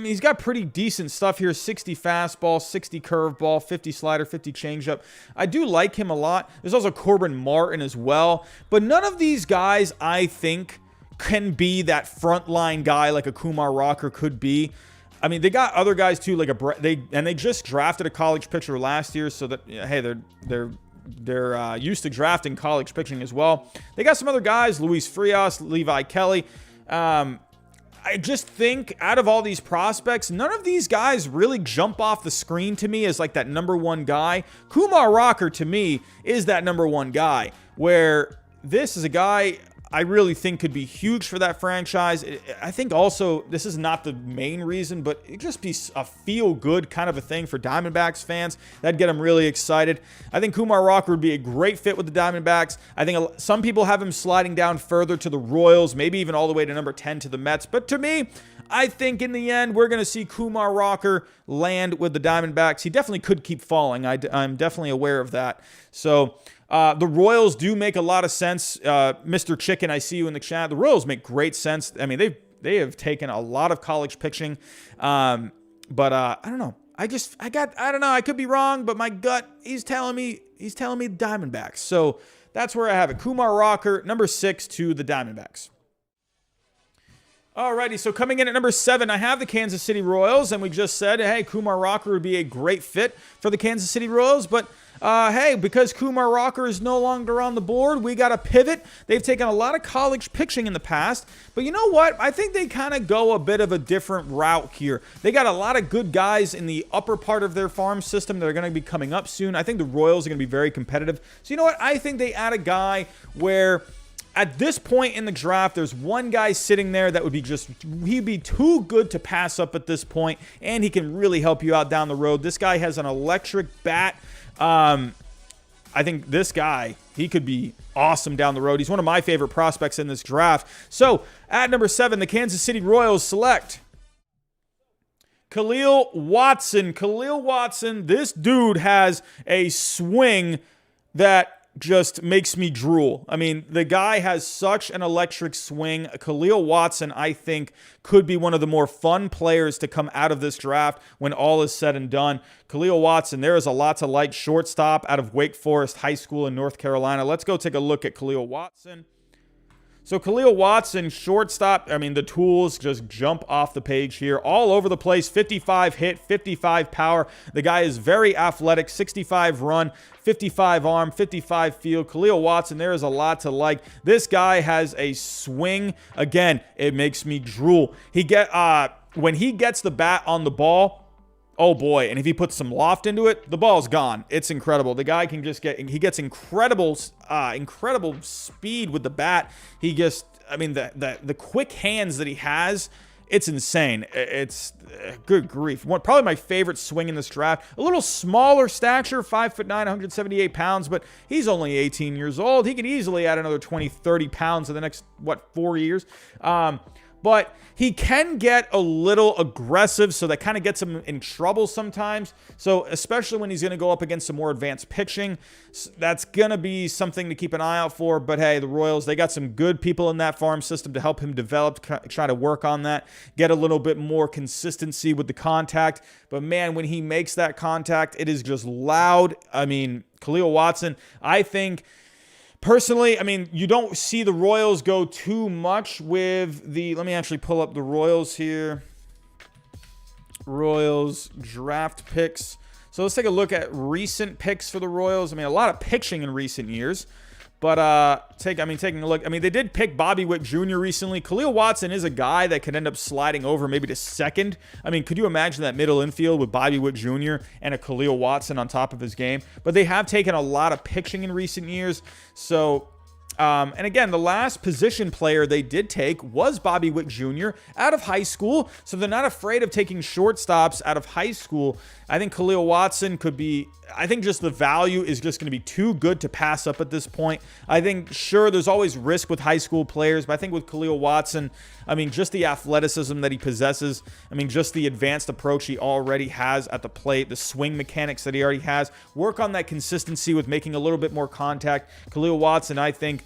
he's got pretty decent stuff here. 60 fastball, 60 curveball, 50 slider, 50 changeup. I do like him a lot. There's also Corbin Martin as well. But none of these guys, I think, can be that frontline guy like a Kumar Rocker could be. I mean, they got other guys too, like they just drafted a college pitcher last year, so that, hey, they're used to drafting college pitching as well. They got some other guys, Luis Frias, Levi Kelly. I just think out of all these prospects, none of these guys really jump off the screen to me as like that number one guy. Kumar Rocker to me is that number one guy, where this is a guy I really think could be huge for that franchise. I think also this is not the main reason, but it just be a feel-good kind of a thing for Diamondbacks fans. That'd get them really excited. I think Kumar Rocker would be a great fit with the Diamondbacks. I think some people have him sliding down further to the Royals, maybe even all the way to number 10 to the Mets. But to me, I think in the end, we're going to see Kumar Rocker land with the Diamondbacks. He definitely could keep falling. I'm definitely aware of that. So the Royals do make a lot of sense. Mr. Chicken, I see you in the chat. The Royals make great sense. I mean, they have taken a lot of college pitching. But I don't know. I don't know. I could be wrong, but my gut, he's telling me Diamondbacks. So that's where I have it. Kumar Rocker, number 6 to the Diamondbacks. Alrighty, so coming in at number 7, I have the Kansas City Royals, and we just said, hey, Kumar Rocker would be a great fit for the Kansas City Royals, but hey, because Kumar Rocker is no longer on the board, we got to pivot. They've taken a lot of college pitching in the past, but you know what? I think they kind of go a bit of a different route here. They got a lot of good guys in the upper part of their farm system that are going to be coming up soon. I think the Royals are going to be very competitive. So you know what? I think they add a guy where at this point in the draft, there's one guy sitting there that would be he'd be too good to pass up at this point, and he can really help you out down the road. This guy has an electric bat. I think this guy, he could be awesome down the road. He's one of my favorite prospects in this draft. So at number 7, the Kansas City Royals select Kahlil Watson. Kahlil Watson, this dude has a swing that just makes me drool. I mean, the guy has such an electric swing. Kahlil Watson, I think, could be one of the more fun players to come out of this draft when all is said and done. Kahlil Watson, there is a lot to like. Shortstop out of Wake Forest High School in North Carolina. Let's go take a look at Kahlil Watson. So Kahlil Watson, shortstop, I mean, the tools just jump off the page here. All over the place, 55 hit, 55 power. The guy is very athletic, 65 run, 55 arm, 55 field. Kahlil Watson, there is a lot to like. This guy has a swing. Again, it makes me drool. When he gets the bat on the ball, oh boy, and if he puts some loft into it, the ball's gone. It's incredible. The guy can just he gets incredible speed with the bat. He just, I mean, the quick hands that he has, it's insane. It's good grief. Probably my favorite swing in this draft. A little smaller stature, 5'9", 178 pounds, but he's only 18 years old. He can easily add another 20, 30 pounds in the next, 4 years. But he can get a little aggressive, so that kind of gets him in trouble sometimes. So especially when he's going to go up against some more advanced pitching, that's going to be something to keep an eye out for. But hey, the Royals, they got some good people in that farm system to help him develop, try to work on that, get a little bit more consistency with the contact. But man, when he makes that contact, it is just loud. I mean, Kahlil Watson, I think, personally, I mean, you don't see the Royals go too much with let me actually pull up the Royals here. Royals draft picks. So let's take a look at recent picks for the Royals. I mean, a lot of pitching in recent years. But taking a look, I mean, they did pick Bobby Witt Jr. recently. Kahlil Watson is a guy that could end up sliding over maybe to second. I mean, could you imagine that middle infield with Bobby Witt Jr. and a Kahlil Watson on top of his game? But they have taken a lot of pitching in recent years. So And again, the last position player they did take was Bobby Witt Jr. out of high school. So they're not afraid of taking shortstops out of high school. I think Kahlil Watson could be, I think just the value is just going to be too good to pass up at this point. I think, sure, there's always risk with high school players, but I think with Kahlil Watson, I mean, just the athleticism that he possesses, I mean, just the advanced approach he already has at the plate, the swing mechanics that he already has, work on that consistency with making a little bit more contact. Kahlil Watson, I think,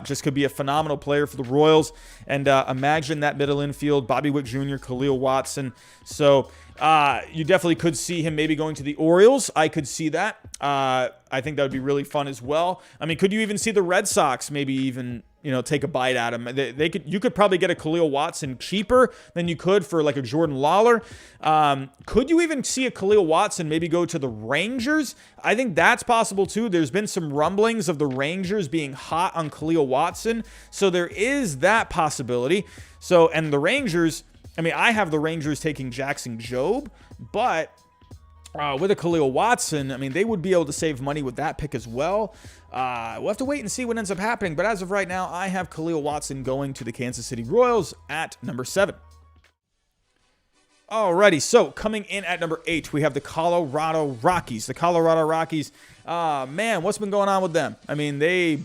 just could be a phenomenal player for the Royals. And imagine that middle infield, Bobby Witt Jr., Kahlil Watson. So you definitely could see him maybe going to the Orioles. I could see that. I think that would be really fun as well. I mean, could you even see the Red Sox maybe even, take a bite at him? You could probably get a Kahlil Watson cheaper than you could for like a Jordan Lawlar. Could you even see a Kahlil Watson maybe go to the Rangers? I think that's possible too. There's been some rumblings of the Rangers being hot on Kahlil Watson. So there is that possibility. So, and the Rangers, I mean, I have the Rangers taking Jackson Jobe, but with a Kahlil Watson, I mean, they would be able to save money with that pick as well. We'll have to wait and see what ends up happening. But as of right now, I have Kahlil Watson going to the Kansas City Royals at number 7. Alrighty, so coming in at number 8, we have the Colorado Rockies. The Colorado Rockies, man, what's been going on with them? I mean, they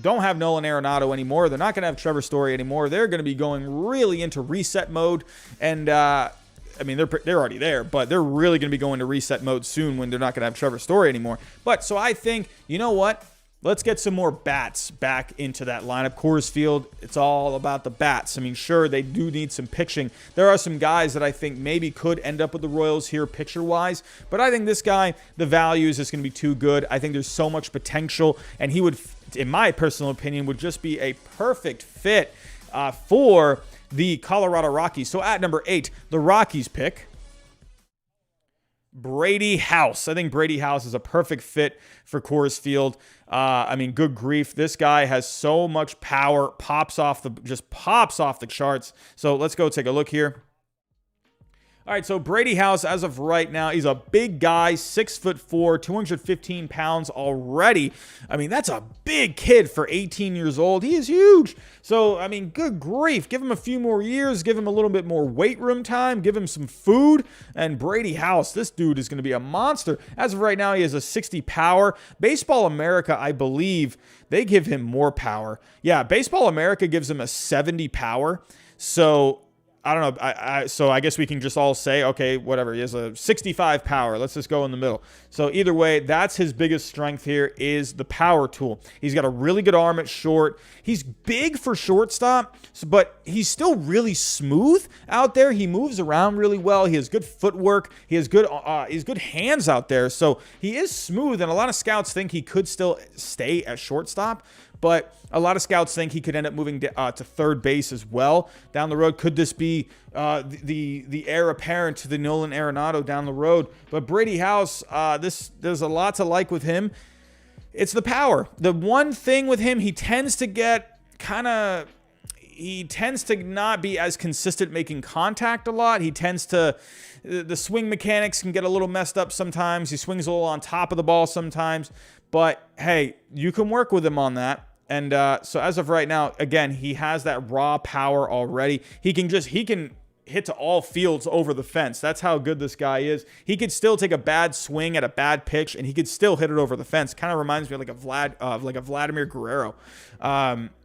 don't have Nolan Arenado anymore. They're not going to have Trevor Story anymore. They're going to be going really into reset mode. And, I mean, they're already there, but they're really going to be going to reset mode soon when they're not going to have Trevor Story anymore. But, so I think, you know what? Let's get some more bats back into that lineup. Coors Field, it's all about the bats. I mean, sure, they do need some pitching. There are some guys that I think maybe could end up with the Royals here pitcher-wise, but I think this guy, the value is just going to be too good. I think there's so much potential, and he would, in my personal opinion, would just be a perfect fit for the Colorado Rockies. So at number 8, the Rockies pick Brady House. I think Brady House is a perfect fit for Coors Field. I mean, good grief. This guy has so much power, pops off the charts. So let's go take a look here. All right, so Brady House, as of right now, he's a big guy, 6'4", 215 pounds already. I mean, that's a big kid for 18 years old. He is huge. So, I mean, good grief. Give him a few more years. Give him a little bit more weight room time. Give him some food. And Brady House, this dude is going to be a monster. As of right now, he has a 60 power. Baseball America, I believe, they give him more power. Yeah, Baseball America gives him a 70 power. So I don't know. So I guess we can just all say, okay, whatever. He has a 65 power. Let's just go in the middle. So either way, that's his biggest strength here is the power tool. He's got a really good arm at short. He's big for shortstop, but he's still really smooth out there. He moves around really well. He has good footwork. He has good hands out there. So he is smooth, and a lot of scouts think he could still stay at shortstop. But a lot of scouts think he could end up moving to third base as well down the road. Could this be the heir apparent to the Nolan Arenado down the road? But Brady House, there's a lot to like with him. It's the power. The one thing with him, he tends to not be as consistent making contact a lot. The swing mechanics can get a little messed up sometimes. He swings a little on top of the ball sometimes. But, hey, you can work with him on that. And so as of right now, again, he has that raw power already. He can hit to all fields over the fence. That's how good this guy is. He could still take a bad swing at a bad pitch, and he could still hit it over the fence. Kind of reminds me of like a Vladimir Guerrero,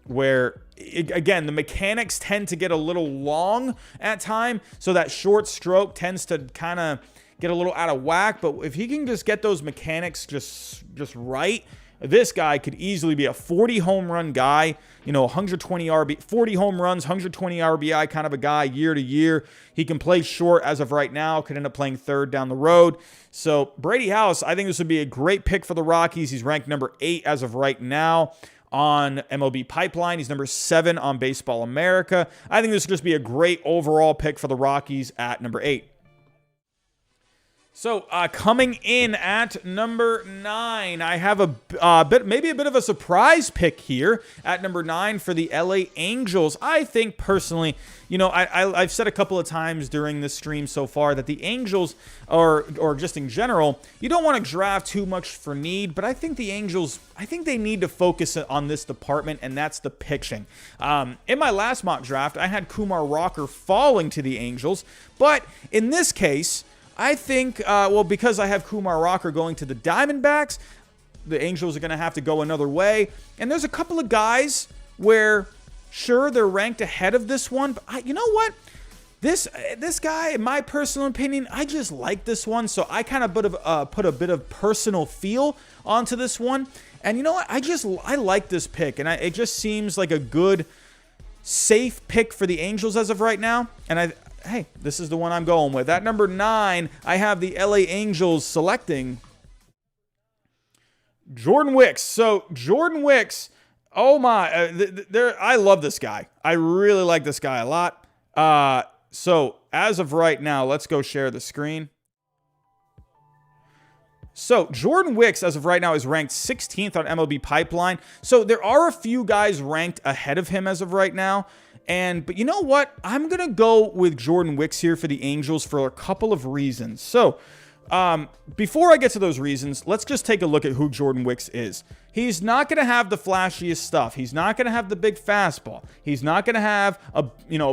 where again the mechanics tend to get a little long at time, so that short stroke tends to kind of get a little out of whack. But if he can just get those mechanics just right, this guy could easily be a 40 home run guy, 40 home runs, 120 RBI kind of a guy year to year. He can play short as of right now, could end up playing third down the road. So Brady House, I think this would be a great pick for the Rockies. He's ranked number 8 as of right now on MLB Pipeline. He's number 7 on Baseball America. I think this would just be a great overall pick for the Rockies at number 8. So coming in at number 9, I have maybe a bit of a surprise pick here at number 9 for the LA Angels. I think personally, I've said a couple of times during this stream so far that the Angels, or just in general, you don't want to draft too much for need, but I think the Angels, they need to focus on this department, and that's the pitching. In my last mock draft, I had Kumar Rocker falling to the Angels, but in this case, I think, because I have Kumar Rocker going to the Diamondbacks, the Angels are going to have to go another way. And there's a couple of guys where, sure, they're ranked ahead of this one. But you know what? This guy, in my personal opinion, I just like this one. So I kind of put a bit of personal feel onto this one. And you know what? I like this pick. And it just seems like a good, safe pick for the Angels as of right now. And hey, this is the one I'm going with. At number 9, I have the LA Angels selecting Jordan Wicks. So Jordan Wicks, oh my, I love this guy. I really like this guy a lot. So as of right now, let's go share the screen. So Jordan Wicks, as of right now, is ranked 16th on MLB Pipeline. So there are a few guys ranked ahead of him as of right now. But you know what? I'm going to go with Jordan Wicks here for the Angels for a couple of reasons. So before I get to those reasons, let's just take a look at who Jordan Wicks is. He's not going to have the flashiest stuff. He's not going to have the big fastball. He's not going to have a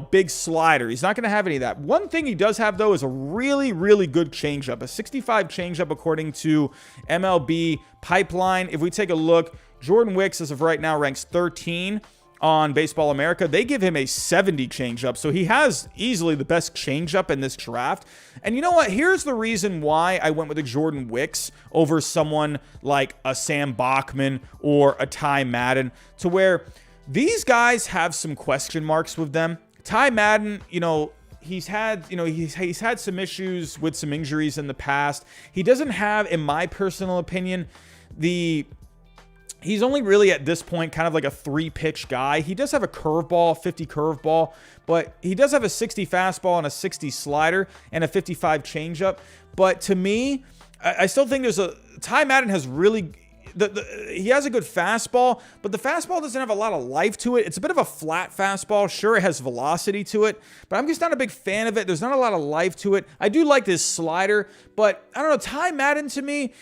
big slider. He's not going to have any of that. One thing he does have, though, is a really, really good changeup, a 65 changeup according to MLB Pipeline. If we take a look, Jordan Wicks, as of right now, ranks 13 on Baseball America. They give him a 70 changeup, so he has easily the best changeup in this draft. And you know what? Here's the reason why I went with a Jordan Wicks over someone like a Sam Bachman or a Ty Madden, to where these guys have some question marks with them. Ty Madden, he's had some issues with some injuries in the past. He doesn't have, in my personal opinion, he's only really at this point kind of like a 3-pitch guy. He does have a curveball, 50 curveball, but he does have a 60 fastball and a 60 slider and a 55 changeup. But to me, I still think Ty Madden has really, he has a good fastball, but the fastball doesn't have a lot of life to it. It's a bit of a flat fastball. Sure, it has velocity to it, but I'm just not a big fan of it. There's not a lot of life to it. I do like this slider, but I don't know. Ty Madden, to me,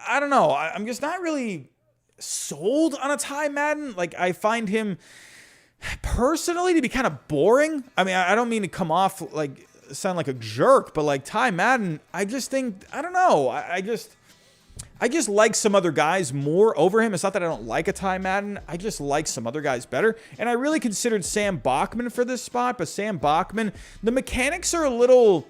I don't know. I'm just not really sold on a Ty Madden. Like, I find him personally to be kind of boring. I mean, I don't mean to come off like sound like a jerk, but like Ty Madden, I just think, I don't know. I just like some other guys more over him. It's not that I don't like a Ty Madden. I just like some other guys better. And I really considered Sam Bachman for this spot, but Sam Bachman, the mechanics are a little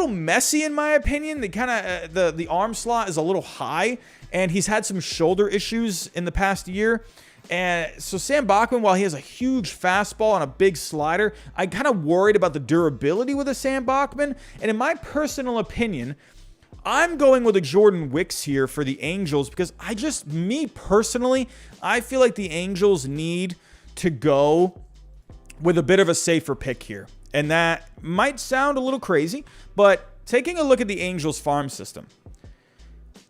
messy in my opinion. They kind of the arm slot is a little high, and he's had some shoulder issues in the past year. And so Sam Bachman, while he has a huge fastball and a big slider, I'm kind of worried about the durability with a Sam Bachman. And in my personal opinion, I'm going with a Jordan Wicks here for the Angels because me personally, I feel like the Angels need to go with a bit of a safer pick here. And that might sound a little crazy, but taking a look at the Angels farm system,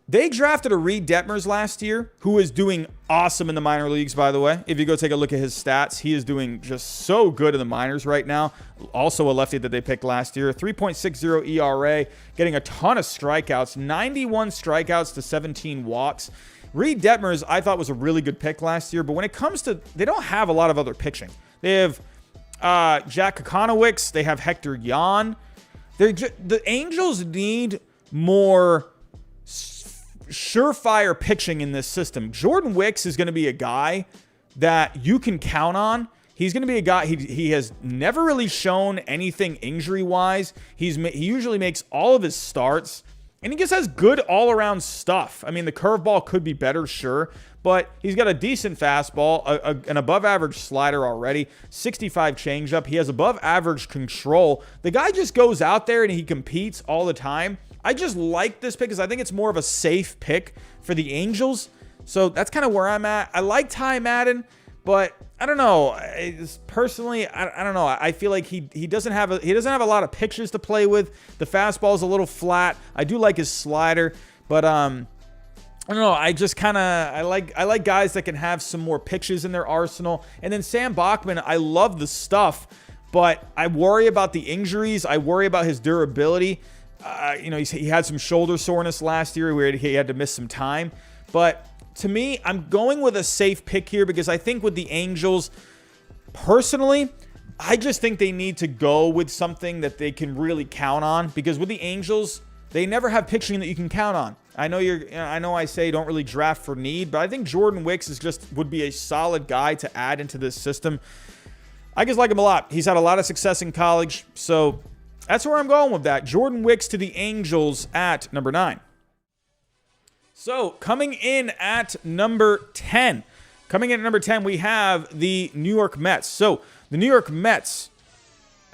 they drafted a Reed Detmers last year, who is doing awesome in the minor leagues, by the way. If you go take a look at his stats, he is doing just so good in the minors right now. Also a lefty that they picked last year, 3.60 ERA, getting a ton of strikeouts, 91 strikeouts to 17 walks. Reed Detmers, I thought, was a really good pick last year, but when it comes to, they don't have a lot of other pitching. They have Jack Kokonowicz, they have Hector Yan. The Angels need more surefire pitching in this system. Jordan Wicks is going to be a guy that you can count on. He's going to be a guy, he has never really shown anything injury-wise. He usually makes all of his starts, and he just has good all-around stuff. I mean, the curveball could be better, sure, but he's got a decent fastball, an above-average slider already, 65 changeup. He has above-average control. The guy just goes out there and he competes all the time. I just like this pick because I think it's more of a safe pick for the Angels. So that's kind of where I'm at. I like Ty Madden, But I don't know. Personally, I don't know. I feel like he doesn't have a lot of pitches to play with. The fastball is a little flat. I do like his slider, but I don't know. I like guys that can have some more pitches in their arsenal. And then Sam Bachman, I love the stuff, but I worry about the injuries. I worry about his durability. He had some shoulder soreness last year where he had to miss some time. But to me, I'm going with a safe pick here because I think with the Angels, personally, I just think they need to go with something that they can really count on, because with the Angels, they never have pitching that you can count on. I know I say don't really draft for need, but I think Jordan Wicks would be a solid guy to add into this system. I just like him a lot. He's had a lot of success in college, so that's where I'm going with that. Jordan Wicks to the Angels at number 9. So, coming in at number 10. We have the New York Mets. So, the New York Mets,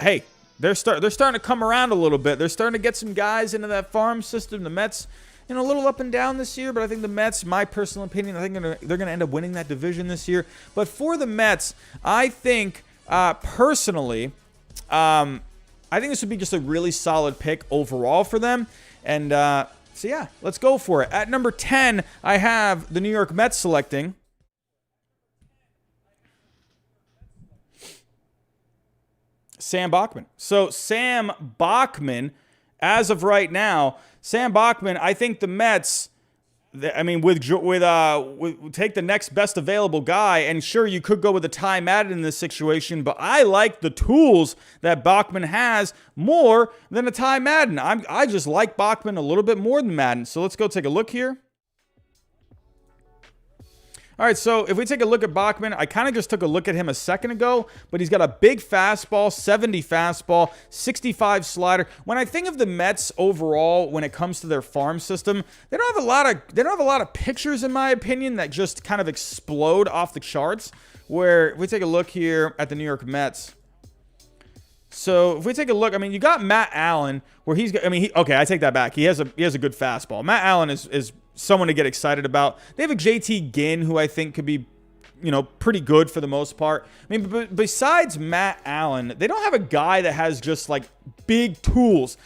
hey, they're starting to come around a little bit. They're starting to get some guys into that farm system. The Mets, a little up and down this year, but I think the Mets, my personal opinion, I think they're going to end up winning that division this year. But for the Mets, I think, personally, I think this would be just a really solid pick overall for them. And, so yeah, let's go for it. At number 10, I have the New York Mets selecting Sam Bachman. So Sam Bachman, as of right now, I think the Mets, with take the next best available guy, and sure, you could go with a Ty Madden in this situation, but I like the tools that Bachman has more than a Ty Madden. I just like Bachman a little bit more than Madden. So let's go take a look here. All right, so if we take a look at Bachman, I kind of just took a look at him a second ago, but he's got a big fastball, 70 fastball, 65 slider. When I think of the Mets overall, when it comes to their farm system, they don't have a lot of pitchers, in my opinion, that just kind of explode off the charts. Where if we take a look here at the New York Mets, so if we take a look, you got Matt Allen, where I take that back. He has a good fastball. Matt Allen is someone to get excited about. They have a JT Ginn, who I think could be, pretty good for the most part. But besides Matt Allen, they don't have a guy that has just like big tools.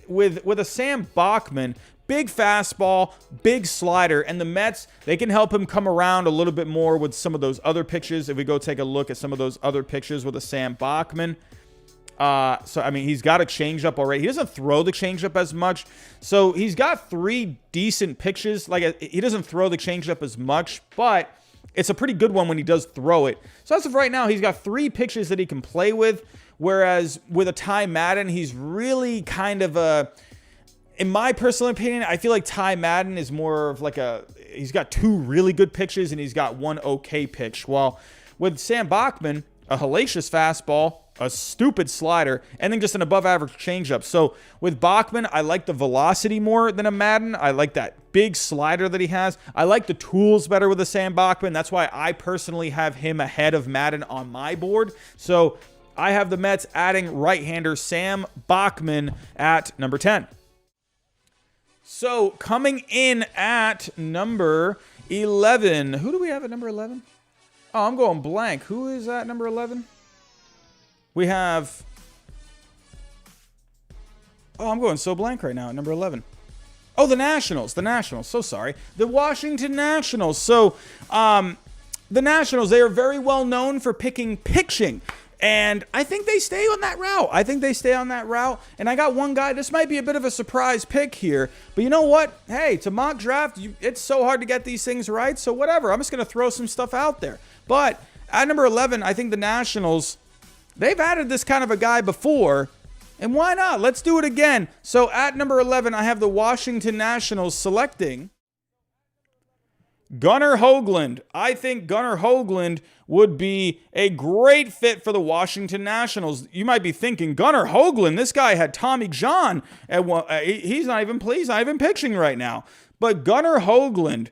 With a Sam Bachman, big fastball, big slider, and the Mets, they can help him come around a little bit more with some of those other pitches. If we go take a look at some of those other pitches with a Sam Bachman. He's got a changeup already. He doesn't throw the changeup as much. So he's got 3 decent pitches. He doesn't throw the changeup as much, but it's a pretty good one when he does throw it. So as of right now, he's got 3 pitches that he can play with. Whereas with a Ty Madden, he's really kind of in my personal opinion, I feel like Ty Madden is more of he's got 2 really good pitches and he's got 1 okay pitch. While with Sam Bachman, a hellacious fastball, a stupid slider, and then just an above-average changeup. So with Bachman, I like the velocity more than a Madden. I like that big slider that he has. I like the tools better with a Sam Bachman. That's why I personally have him ahead of Madden on my board. So I have the Mets adding right-hander Sam Bachman at number 10. So coming in at number 11. Who do we have at number 11? Oh, I'm going blank. Who is at number 11? We have... Oh, I'm going so blank right now at number 11. Oh, the Nationals. So sorry. The Washington Nationals. So, the Nationals, they are very well known for picking pitching. And I think they stay on that route. And I got one guy. This might be a bit of a surprise pick here. But you know what? Hey, to mock draft, it's so hard to get these things right. So whatever. I'm just going to throw some stuff out there. But at number 11, I think the Nationals... They've added this kind of a guy before, and why not? Let's do it again. So at number 11, I have the Washington Nationals selecting Gunnar Hoagland. I think Gunnar Hoagland would be a great fit for the Washington Nationals. You might be thinking, Gunnar Hoagland, this guy had Tommy John. He's not even pitching right now. But Gunnar Hoagland,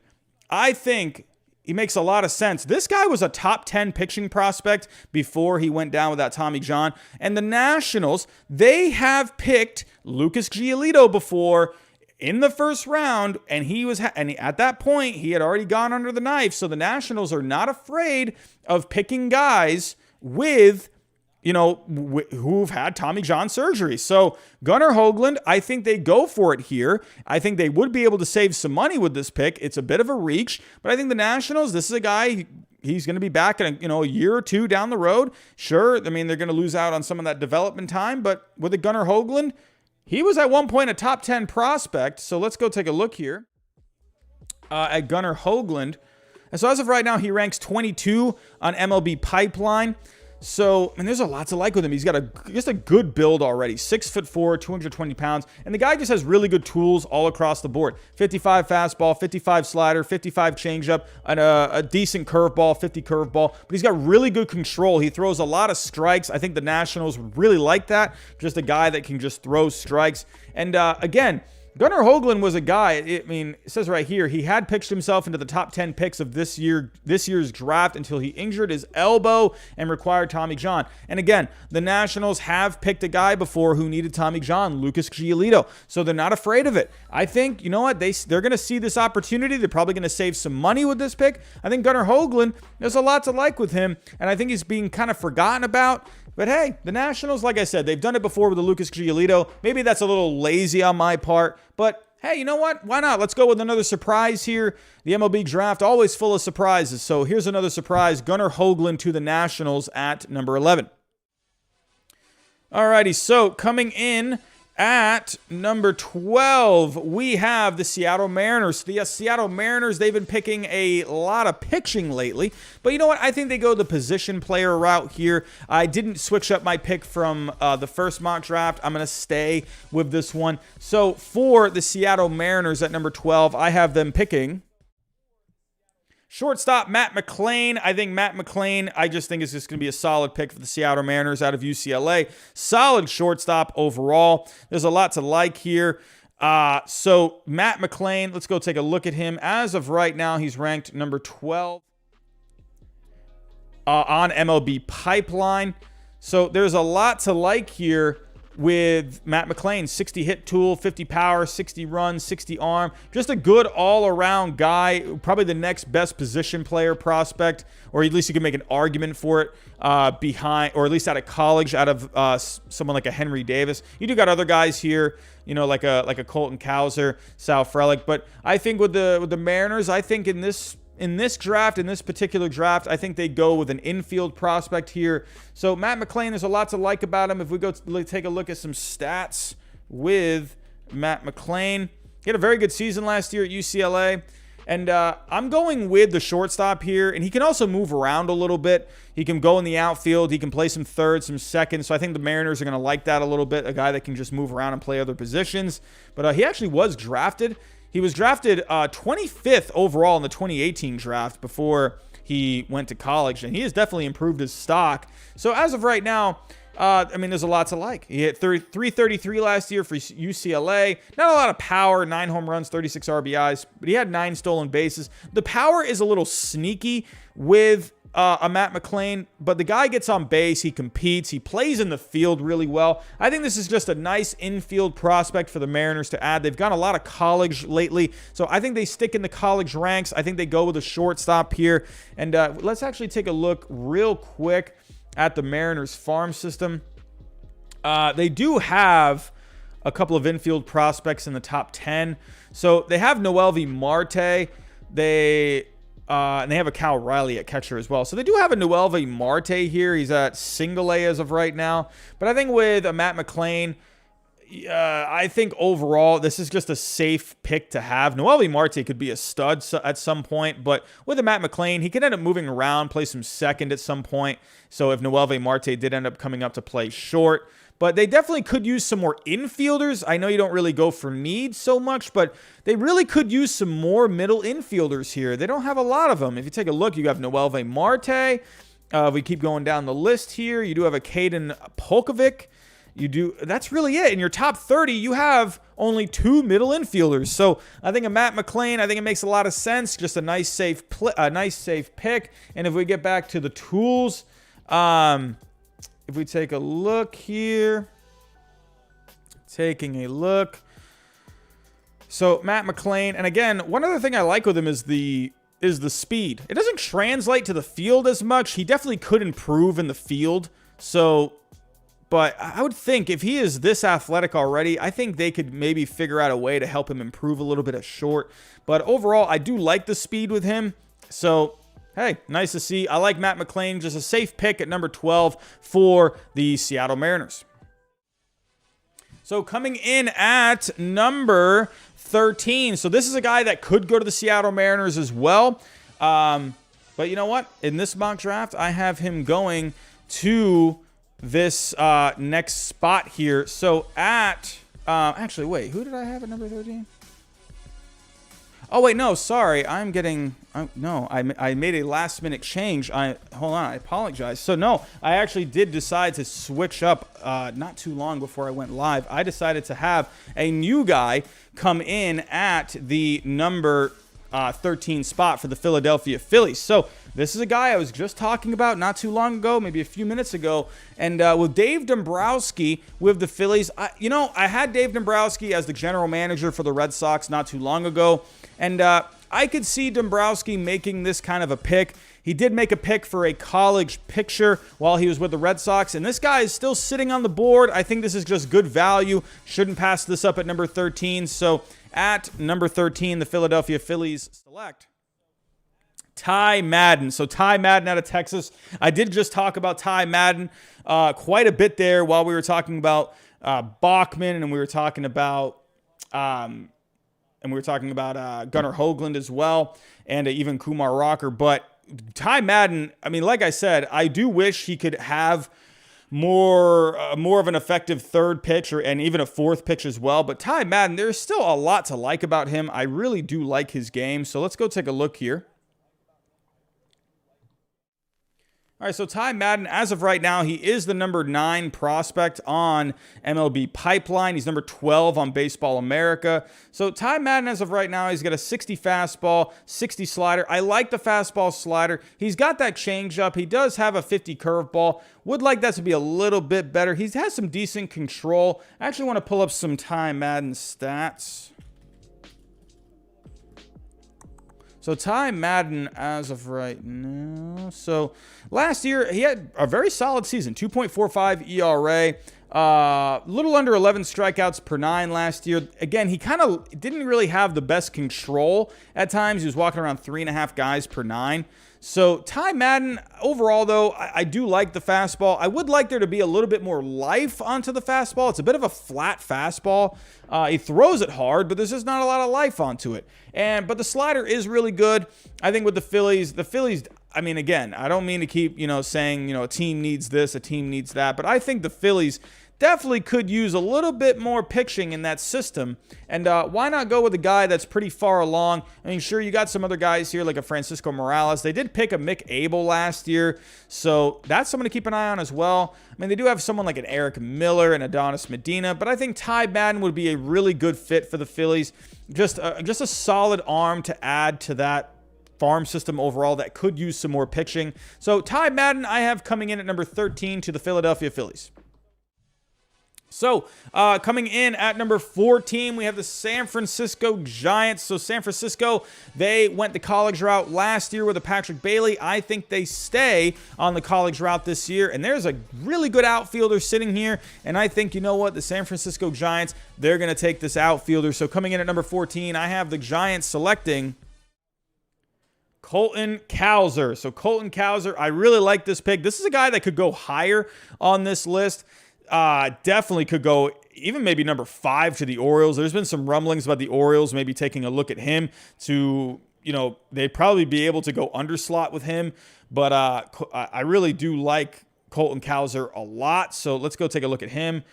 I think... he makes a lot of sense. This guy was a top 10 pitching prospect before he went down with that Tommy John. And the Nationals, they have picked Lucas Giolito before. in the first round, and at that point, he had already gone under the knife. So the Nationals are not afraid of picking guys with, who've had Tommy John surgery. So Gunnar Hoagland, I think they go for it here. I think they would be able to save some money with this pick. It's a bit of a reach, but I think the Nationals, this is a guy, he's going to be back in a year or two down the road. Sure, I mean, they're going to lose out on some of that development time, but with a Gunnar Hoagland, he was at one point a top 10 prospect. So let's go take a look here at Gunnar Hoagland. And so as of right now, he ranks 22 on MLB Pipeline. So, there's a lot to like with him. He's got just a good build already. 6'4", 220 pounds. And the guy just has really good tools all across the board. 55 fastball, 55 slider, 55 changeup, and a decent curveball, 50 curveball. But he's got really good control. He throws a lot of strikes. I think the Nationals would really like that. Just a guy that can just throw strikes. And again, Gunnar Hoagland was a guy, it says right here, he had pitched himself into the top 10 picks of this year's draft until he injured his elbow and required Tommy John. And again, the Nationals have picked a guy before who needed Tommy John, Lucas Giolito. So they're not afraid of it. I think, you know what, they're going to see this opportunity. They're probably going to save some money with this pick. I think Gunnar Hoagland, there's a lot to like with him, and I think he's being kind of forgotten about. But hey, the Nationals, like I said, they've done it before with the Lucas Giolito. Maybe that's a little lazy on my part, but hey, you know what? Why not? Let's go with another surprise here. The MLB Draft, always full of surprises. So here's another surprise. Gunnar Hoagland to the Nationals at number 11. Alrighty, so coming in at number 12, we have the Seattle Mariners. The Seattle Mariners, they've been picking a lot of pitching lately. But you know what? I think they go the position player route here. I didn't switch up my pick from the first mock draft. I'm going to stay with this one. So for the Seattle Mariners at number 12, I have them picking shortstop Matt McLain. I think Matt McLain, I just think is just going to be a solid pick for the Seattle Mariners out of UCLA. Solid shortstop overall. There's a lot to like here. So Matt McLain, let's go take a look at him. As of right now, he's ranked number 12 on MLB Pipeline. So there's a lot to like here with Matt McLain. 60 hit tool, 50 power, 60 runs, 60 arm. Just a good all-around guy. Probably the next best position player prospect, or at least you can make an argument for it behind, or at least out of college, out of someone like a Henry Davis. You do got other guys here, like a Colton Cowser, Sal Frelick. But I think with the Mariners, I think in this particular draft, I think they go with an infield prospect here. So Matt McLain, there's a lot to like about him. If we go take a look at some stats with Matt McLain, he had a very good season last year at UCLA. And I'm going with the shortstop here. And he can also move around a little bit. He can go in the outfield. He can play some third, some second. So I think the Mariners are going to like that a little bit, a guy that can just move around and play other positions. But he actually was drafted. He was drafted 25th overall in the 2018 draft before he went to college, and he has definitely improved his stock. So as of right now, there's a lot to like. He hit 333 last year for UCLA. Not a lot of power, 9 home runs, 36 RBIs, but he had 9 stolen bases. The power is a little sneaky with a Matt McLain, but the guy gets on base, he competes, he plays in the field really well. I think this is just a nice infield prospect for the Mariners to add. They've got a lot of college lately, so I think they stick in the college ranks. I think they go with a shortstop here, and let's actually take a look real quick at the Mariners farm system. They do have a couple of infield prospects in the top 10. So they have Noelvi Marte. And they have a Cal Riley at catcher as well. So they do have a Noelvi Marte here. He's at single A as of right now. But I think with a Matt McLain, I think overall this is just a safe pick to have. Noelvi Marte could be a stud at some point, but with a Matt McLain, he could end up moving around, play some second at some point. So if Noelvi Marte did end up coming up to play short, but they definitely could use some more infielders. I know you don't really go for needs so much, but they really could use some more middle infielders here. They don't have a lot of them. If you take a look, you have Noelvi Marte. If we keep going down the list here, you do have a Caden Polkovic. That's really it. In your top 30, you have only 2 middle infielders. So I think a Matt McLain, I think it makes a lot of sense. Just a nice safe pick. And if we get back to the tools, if we take a look here, So Matt McLain, and again, one other thing I like with him is the speed. It doesn't translate to the field as much. He definitely could improve in the field. So, but I would think if he is this athletic already, I think they could maybe figure out a way to help him improve a little bit at short. But overall, I do like the speed with him. So, hey, nice to see. I like Matt McLain, just a safe pick at number 12 for the Seattle Mariners. So coming in at number 13. So this is a guy that could go to the Seattle Mariners as well. But you know what? In this mock draft, I have him going to this next spot here. So at... actually, wait. Who did I have at number 13? Oh, wait, no, sorry. I'm getting... no, I made a last-minute change. Hold on, I apologize. So, no, I actually did decide to switch up not too long before I went live. I decided to have a new guy come in at the number 13 spot for the Philadelphia Phillies. So, this is a guy I was just talking about not too long ago, maybe a few minutes ago. And with Dave Dombrowski with the Phillies, I had Dave Dombrowski as the general manager for the Red Sox not too long ago. And I could see Dombrowski making this kind of a pick. He did make a pick for a college pitcher while he was with the Red Sox. And this guy is still sitting on the board. I think this is just good value. Shouldn't pass this up at number 13. So at number 13, the Philadelphia Phillies select Ty Madden. So Ty Madden out of Texas. I did just talk about Ty Madden quite a bit there while we were talking about Bachman, and we were talking about Gunnar Hoagland as well, and even Kumar Rocker. But Ty Madden, I mean, like I said, I do wish he could have more of an effective third pitch and even a fourth pitch as well. But Ty Madden, there's still a lot to like about him. I really do like his game. So let's go take a look here. All right, so Ty Madden, as of right now, he is the number 9 prospect on MLB Pipeline. He's number 12 on Baseball America. So Ty Madden, as of right now, he's got a 60 fastball, 60 slider. I like the fastball slider. He's got that changeup. He does have a 50 curveball. Would like that to be a little bit better. He has some decent control. I actually want to pull up some Ty Madden stats. So Ty Madden as of right now. So last year he had a very solid season, 2.45 ERA, little under 11 strikeouts per 9 last year. Again, he kind of didn't really have the best control at times. He was walking around 3.5 guys per 9. So Ty Madden, overall though, I do like the fastball. I would like there to be a little bit more life onto the fastball. It's a bit of a flat fastball. He throws it hard, but there's just not a lot of life onto it. But the slider is really good. I think with the Phillies, I mean, again, I don't mean to keep, saying, a team needs this, a team needs that, but I think the Phillies definitely could use a little bit more pitching in that system. And why not go with a guy that's pretty far along? I mean, sure, you got some other guys here like a Francisco Morales. They did pick a Mick Abel last year, so that's someone to keep an eye on as well. I mean, they do have someone like an Eric Miller and Adonis Medina, but I think Ty Madden would be a really good fit for the Phillies. Just a solid arm to add to that farm system overall that could use some more pitching. So Ty Madden, I have coming in at number 13 to the Philadelphia Phillies. So, coming in at number 14, we have the San Francisco Giants. So, San Francisco, they went the college route last year with a Patrick Bailey. I think they stay on the college route this year. And there's a really good outfielder sitting here. And I think, you know what, the San Francisco Giants, they're going to take this outfielder. So, coming in at number 14, I have the Giants selecting Colton Cowser. So, Colton Cowser, I really like this pick. This is a guy that could go higher on this list. Definitely could go even maybe number 5 to the Orioles. There's been some rumblings about the Orioles maybe taking a look at him to, they'd probably be able to go underslot with him. But I really do like Colton Cowser a lot. So let's go take a look at him.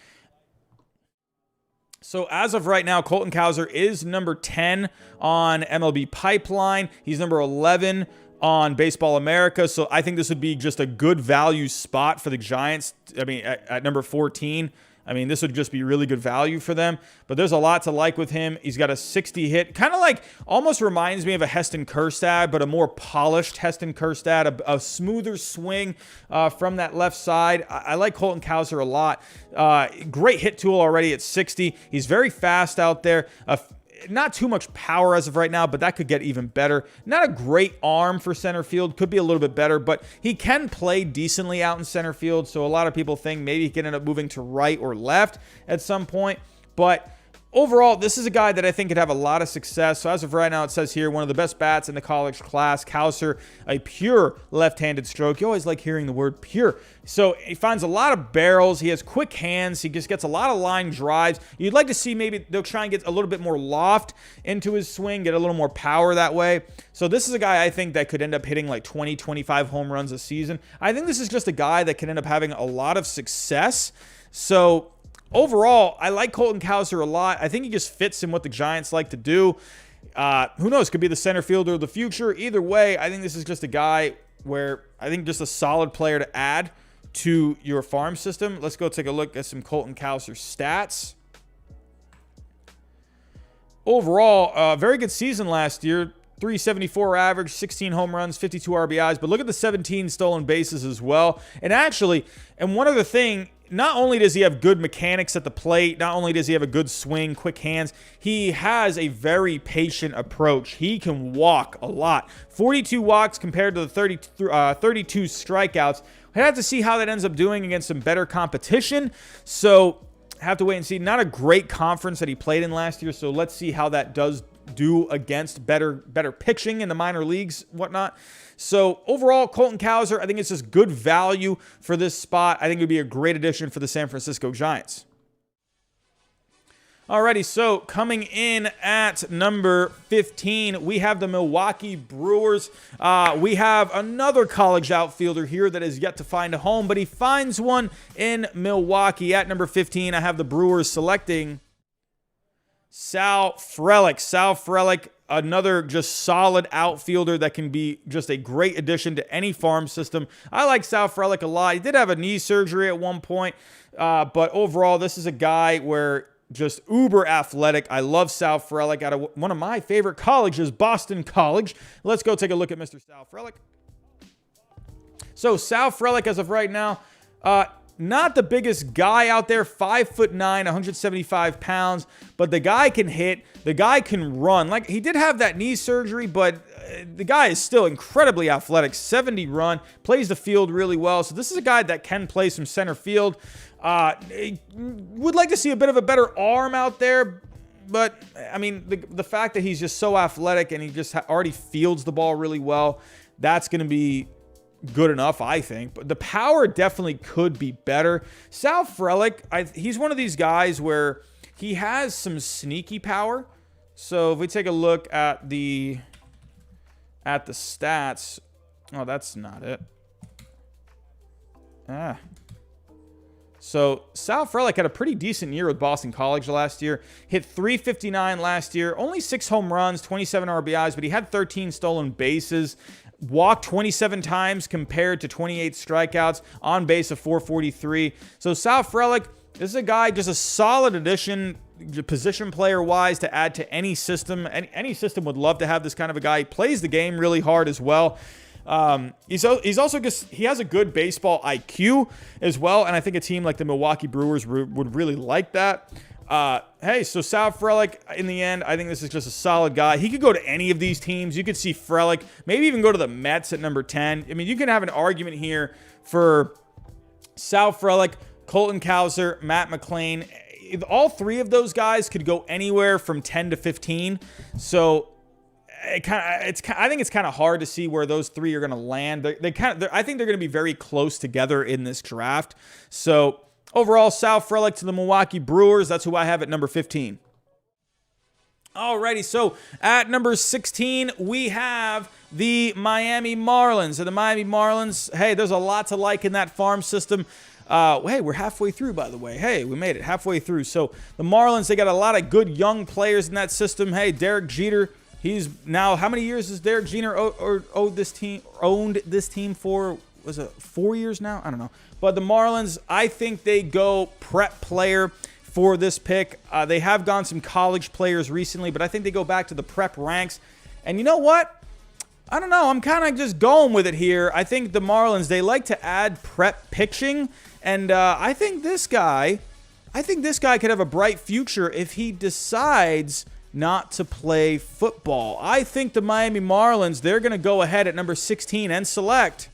So as of right now, Colton Cowser is number 10 on MLB Pipeline. He's number 11 on Baseball America. So I think this would be just a good value spot for the Giants. I mean, at number 14, I mean, this would just be really good value for them. But there's a lot to like with him. He's got a 60 hit, kind of like, almost reminds me of a Heston Kjerstad, but a more polished Heston Kjerstad, a smoother swing from that left side. I like Colton Cowser a lot. Great hit tool already at 60. He's very fast out there. Not too much power as of right now, but that could get even better. Not a great arm for center field. Could be a little bit better, but he can play decently out in center field. So a lot of people think maybe he can end up moving to right or left at some point. But overall, this is a guy that I think could have a lot of success. So as of right now, it says here, one of the best bats in the college class. Kauser, a pure left-handed stroke. You always like hearing the word pure. So he finds a lot of barrels. He has quick hands. He just gets a lot of line drives. You'd like to see maybe they'll try and get a little bit more loft into his swing, get a little more power that way. So this is a guy I think that could end up hitting like 20, 25 home runs a season. I think this is just a guy that can end up having a lot of success. So overall, I like Colton Cowser a lot. I think he just fits in what the Giants like to do. Who knows? Could be the center fielder of the future. Either way, I think this is just a guy where I think just a solid player to add to your farm system. Let's go take a look at some Colton Cowser stats. Overall, very good season last year. 374 average, 16 home runs, 52 RBIs. But look at the 17 stolen bases as well. And actually, and one other thing, not only does he have good mechanics at the plate, not only does he have a good swing, quick hands, he has a very patient approach. He can walk a lot. 42 walks compared to the 32 strikeouts. I have to see how that ends up doing against some better competition. So have to wait and see. Not a great conference that he played in last year, so let's see how that does do against better pitching in the minor leagues, whatnot. So overall, Colton Cowser, I think it's just good value for this spot. I think it would be a great addition for the San Francisco Giants. Alrighty, so coming in at number 15, we have the Milwaukee Brewers. We have another college outfielder here that is yet to find a home, but he finds one in Milwaukee. At number 15, I have the Brewers selecting Sal Frelick. Sal Frelick, another just solid outfielder that can be just a great addition to any farm system. I like Sal Frelick a lot. He did have a knee surgery at one point, but overall, this is a guy where just uber athletic. I love Sal Frelick out of one of my favorite colleges, Boston College. Let's go take a look at Mr. Sal Frelick. So Sal Frelick, as of right now, not the biggest guy out there, 5'9", 175 pounds, but the guy can hit, the guy can run. Like, he did have that knee surgery, but the guy is still incredibly athletic. 70 run, plays the field really well. So this is a guy that can play some center field. Would like to see a bit of a better arm out there, but I mean, the fact that he's just so athletic and he just already fields the ball really well, that's going to be good enough, I think. But the power definitely could be better. Sal Frelick, he's one of these guys where he has some sneaky power. So if we take a look at the stats, oh, that's not it. So Sal Frelick had a pretty decent year with Boston College last year. Hit 359 last year. Only 6 home runs, 27 RBIs, but he had 13 stolen bases. Walked 27 times compared to 28 strikeouts. On base of 443. So Sal Frelick, this is a guy, just a solid addition, position player-wise, to add to any system. Any system would love to have this kind of a guy. He plays the game really hard as well. He's also just, he has a good baseball IQ as well, and I think a team like the Milwaukee Brewers would really like that. Hey, so Sal Frelick, in the end, I think this is just a solid guy. He could go to any of these teams. You could see Frelick, maybe even go to the Mets at number 10. I mean, you can have an argument here for Sal Frelick, Colton Cowser, Matt McLain. All three of those guys could go anywhere from 10 to 15. So I think it's kind of hard to see where those three are going to land. I think they're going to be very close together in this draft. So overall, Sal Frelick to the Milwaukee Brewers. That's who I have at number 15. Alrighty, so at number 16, we have the Miami Marlins. So the Miami Marlins, hey, there's a lot to like in that farm system. Hey, we're halfway through, by the way. Hey, we made it halfway through. So the Marlins, they got a lot of good young players in that system. Hey, Derek Jeter, he's now, how many years has Derek Jeter owned this team for? Was it 4 years now? I don't know. But the Marlins, I think they go prep player for this pick. They have gone some college players recently, but I think they go back to the prep ranks. And you know what? I don't know. I'm kind of just going with it here. I think the Marlins, they like to add prep pitching. And I think this guy could have a bright future if he decides not to play football. I think the Miami Marlins, they're going to go ahead at number 16 and select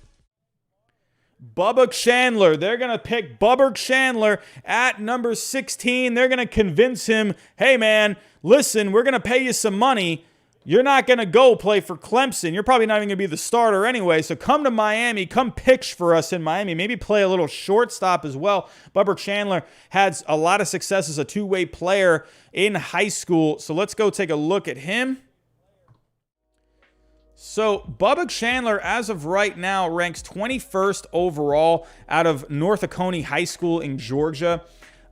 Bubba Chandler. They're going to pick Bubba Chandler at number 16. They're going to convince him, hey, man, listen, we're going to pay you some money. You're not going to go play for Clemson. You're probably not even going to be the starter anyway. So come to Miami. Come pitch for us in Miami. Maybe play a little shortstop as well. Bubba Chandler has a lot of success as a two-way player in high school. So let's go take a look at him. So Bubba Chandler, as of right now, ranks 21st overall out of North Oconee High School in Georgia.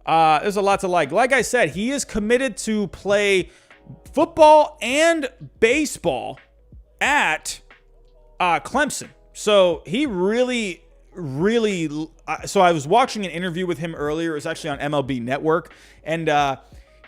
There's a lot to like. Like I said, he is committed to play football and baseball at Clemson. So he really, so I was watching an interview with him earlier. It was actually on MLB Network. And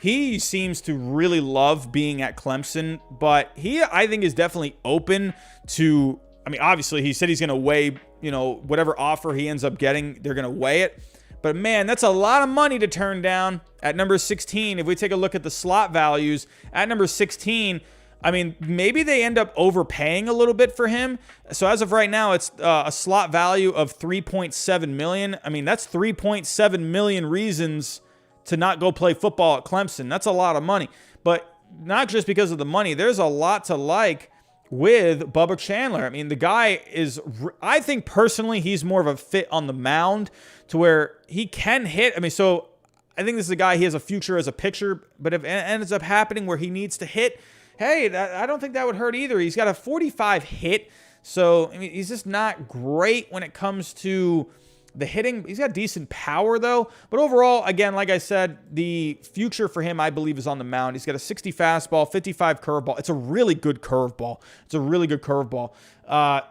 he seems to really love being at Clemson, but he, I think, is definitely open to, I mean, obviously he said he's going to weigh, whatever offer he ends up getting, they're going to weigh it. But man, that's a lot of money to turn down at number 16. If we take a look at the slot values at number 16, I mean, maybe they end up overpaying a little bit for him. So as of right now, it's a slot value of $3.7 million. I mean, that's $3.7 million reasons to not go play football at Clemson. That's a lot of money. But not just because of the money. There's a lot to like with Bubba Chandler. I mean, the guy is, I think personally, he's more of a fit on the mound to where he can hit. I mean, so I think this is a guy, he has a future as a pitcher, but if it ends up happening where he needs to hit, hey, I don't think that would hurt either. He's got a 45 hit. So, I mean, he's just not great when it comes to the hitting. He's got decent power, though. But overall, again, like I said, the future for him, I believe, is on the mound. He's got a 60 fastball, 55 curveball. It's a really good curveball. I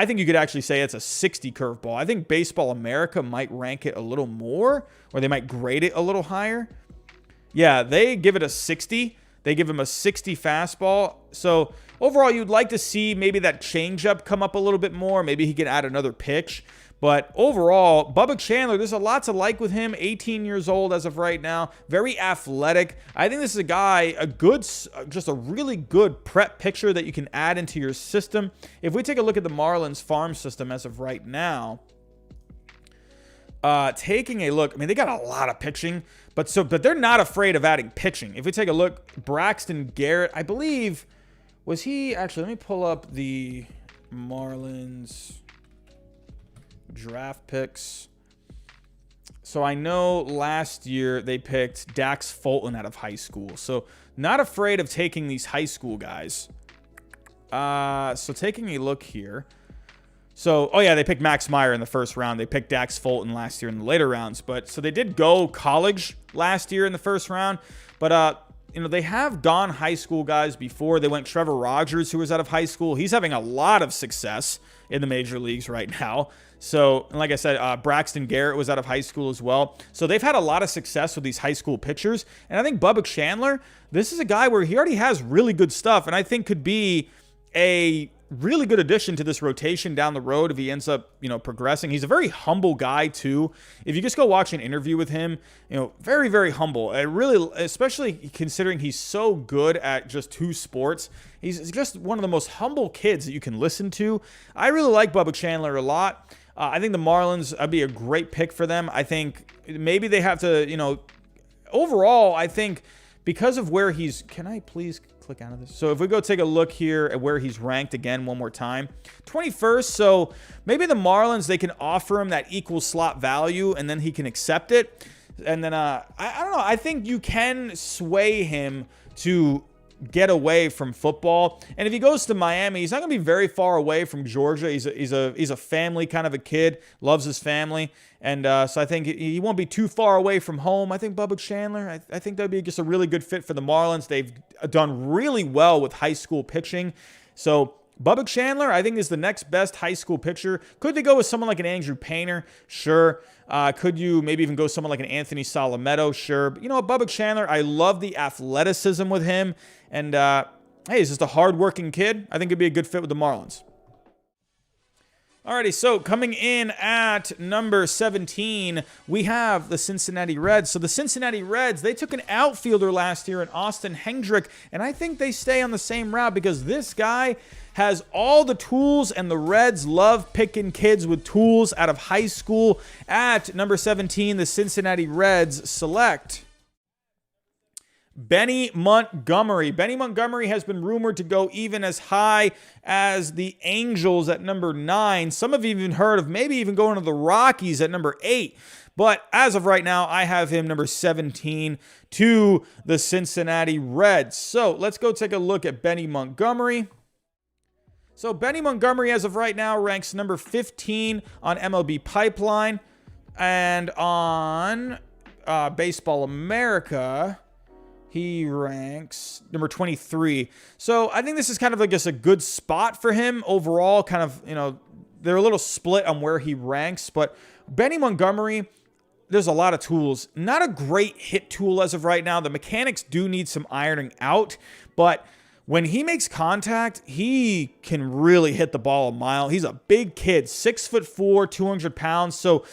think you could actually say it's a 60 curveball. I think Baseball America might rank it a little more, or they might grade it a little higher. Yeah, they give it a 60. They give him a 60 fastball. So overall, you'd like to see maybe that changeup come up a little bit more. Maybe he can add another pitch. But overall, Bubba Chandler, there's a lot to like with him. 18 years old as of right now. Very athletic. I think this is a guy, just a really good prep pitcher that you can add into your system. If we take a look at the Marlins farm system as of right now, taking a look, I mean, they got a lot of pitching, but they're not afraid of adding pitching. If we take a look, Braxton Garrett, I believe, was he actually, let me pull up the Marlins draft picks. So I know last year they picked Dax Fulton out of high school. So not afraid of taking these high school guys. So taking a look here. So, oh yeah, they picked Max Meyer in the first round. They picked Dax Fulton last year in the later rounds. But so they did go college last year in the first round. But they have gone high school guys before. They went Trevor Rogers, who was out of high school. He's having a lot of success in the major leagues right now. So, and like I said, Braxton Garrett was out of high school as well. So they've had a lot of success with these high school pitchers. And I think Bubba Chandler, this is a guy where he already has really good stuff, and I think could be a really good addition to this rotation down the road if he ends up, progressing. He's a very humble guy too. If you just go watch an interview with him, very, very humble. Really, especially considering he's so good at just two sports. He's just one of the most humble kids that you can listen to. I really like Bubba Chandler a lot. I think the Marlins would be a great pick for them. I think maybe they have to, overall, I think because of where he's, can I please click out of this? So if we go take a look here at where he's ranked again one more time, 21st. So maybe the Marlins, they can offer him that equal slot value and then he can accept it. And then I don't know. I think you can sway him to get away from football. And if he goes to Miami, he's not going to be very far away from Georgia. He's a family kind of a kid, loves his family. And so I think he won't be too far away from home. I think Bubba Chandler, I think that'd be just a really good fit for the Marlins. They've done really well with high school pitching. So Bubba Chandler, I think, is the next best high school pitcher. Could they go with someone like an Andrew Painter? Sure. Could you maybe even go someone like an Anthony Solometo? Sure. But you know what, Bubba Chandler, I love the athleticism with him. And, hey, he's just a hardworking kid. I think it'd be a good fit with the Marlins. Alrighty, so coming in at number 17, we have the Cincinnati Reds. So the Cincinnati Reds, they took an outfielder last year in Austin Hendrick, and I think they stay on the same route because this guy has all the tools, and the Reds love picking kids with tools out of high school. At number 17, the Cincinnati Reds select Benny Montgomery. Benny Montgomery has been rumored to go even as high as the Angels at number 9. Some have even heard of maybe even going to the Rockies at number 8. But as of right now, I have him number 17 to the Cincinnati Reds. So let's go take a look at Benny Montgomery. So Benny Montgomery, as of right now, ranks number 15 on MLB Pipeline. And on Baseball America, he ranks number 23. So I think this is kind of like just a good spot for him overall. Kind of, they're a little split on where he ranks. But Benny Montgomery, there's a lot of tools. Not a great hit tool as of right now. The mechanics do need some ironing out. But when he makes contact, he can really hit the ball a mile. He's a big kid, 6'4", 200 pounds. So